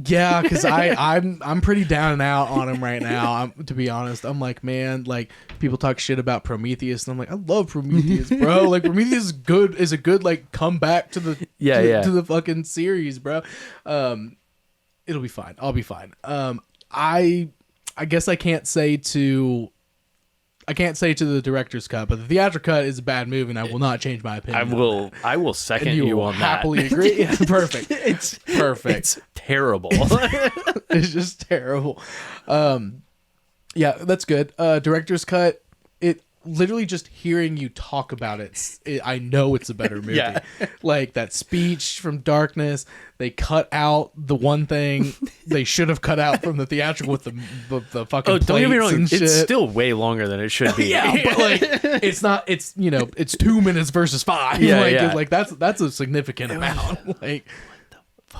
Yeah, because I'm pretty down and out on him right now. To be honest, I'm like, man, like people talk shit about Prometheus, and I'm like, I love Prometheus, bro. Like Prometheus is a good like comeback to the to the fucking series, bro. It'll be fine. I'll be fine. I guess I can't say to the director's cut, but the theatrical cut is a bad movie, and I will not change my opinion. I will second And you will on happily that. agree. Yeah, perfect. It's Perfect. It's terrible. It's just terrible. Yeah, that's good. Director's cut. It literally just hearing you talk about it, I know it's a better movie. Yeah. Like that speech from Darkness, they cut out the one thing they should have cut out from the theatrical with the fucking Don't get me plates wrong. and shit. It's still way longer than it should be. Yeah, but like it's not. It's it's 2 minutes versus 5. Yeah, like, yeah. like that's a significant amount. Like,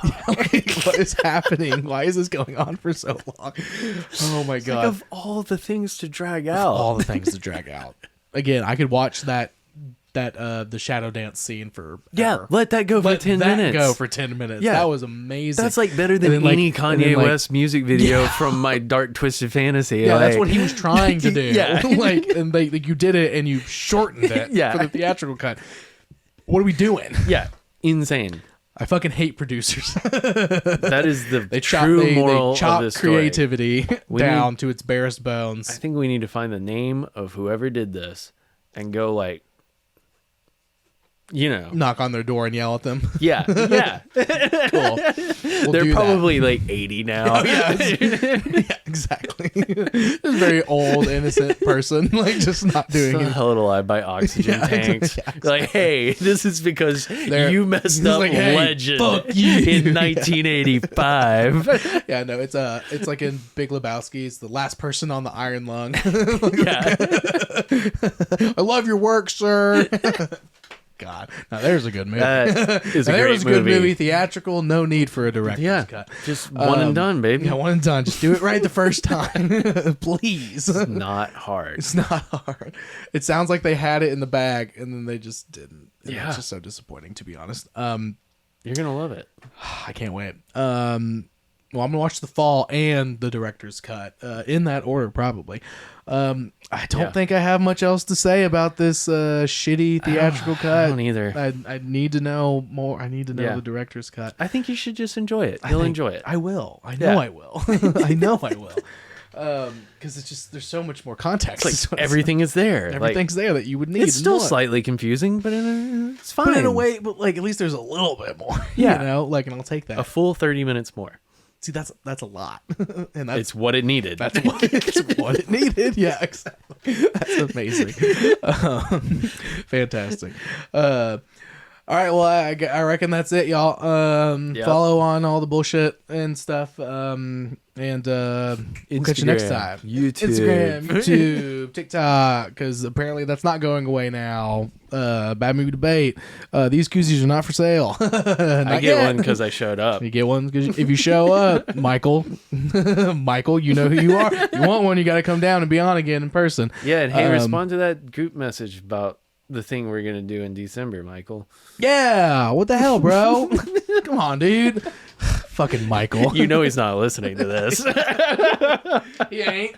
what is happening? Why is this going on for so long? Oh my god! Like of all the things to drag out, All the things to drag out. Again, I could watch the shadow dance scene for let that go for 10 minutes. Go for 10 minutes. Yeah. That was amazing. That's like better than And then, any and then, Kanye West music video from my Dark Twisted Fantasy. Yeah, like, that's what he was trying to do. Yeah. Like, and like you did it and you shortened it Yeah. for the theatrical cut. What are we doing? Yeah, insane. I fucking hate producers. That is the They true moral chop of this story. creativity down to its barest I bones. think we need to find the name of whoever did this and go like, Knock on their door and yell at them. yeah. Cool. We'll They're do probably like 80 now. yeah, exactly. Just a very old, innocent person, like just not doing So it. held alive by oxygen Yeah, tanks. exactly. Like, hey, this is because you messed It's up like, hey, Legend fuck you. in 1985. Yeah, no, it's like in Big Lebowski. It's the last person on the iron lung. Yeah. I love your work, sir. God, now there's a good movie. That is a Now, there great was a good movie. movie. Theatrical, no need for a director's Yeah, cut. just one and done, baby. Yeah, one and done. Just do it right the first time, please. Not hard. It's not hard. It sounds like they had it in the bag and then they just didn't. And Yeah. it's just so disappointing, to be honest. You're gonna love it. I can't wait. Well, I'm gonna watch The Fall and the director's cut in that order, probably. I don't think I have much else to say about this shitty theatrical cut. I don't either. I need to know more. I need to know the director's cut. I think you should just enjoy it. You'll enjoy it. I will. I know I will. I know I will. Because it's just there's so much more context. It's like everything is there. Everything's there that you would need. It's still and want. slightly confusing, but it's fine. But in a way, but like at least there's a little bit more. Yeah. Like, and I'll take that. A full 30 minutes more. See, that's a lot, and that's It's what it needed. That's what, it's what it needed. Yeah, exactly. That's amazing. Fantastic. All All right, well, I reckon that's it, y'all. Yep. Follow on all the bullshit and stuff. And we'll catch you next time. Instagram, YouTube, TikTok, because apparently that's not going away now. Bad movie debate. These koozies are not for sale. I get one because I showed up. You get one because if you show up, Michael, Michael, you know who you are. You want one, you got to come down and be on again in person. Yeah, and hey, respond to that group message about the thing we're gonna do in December, Michael. Yeah, what the hell, bro? Come on, dude. Fucking Michael. You know he's not listening to this. He ain't.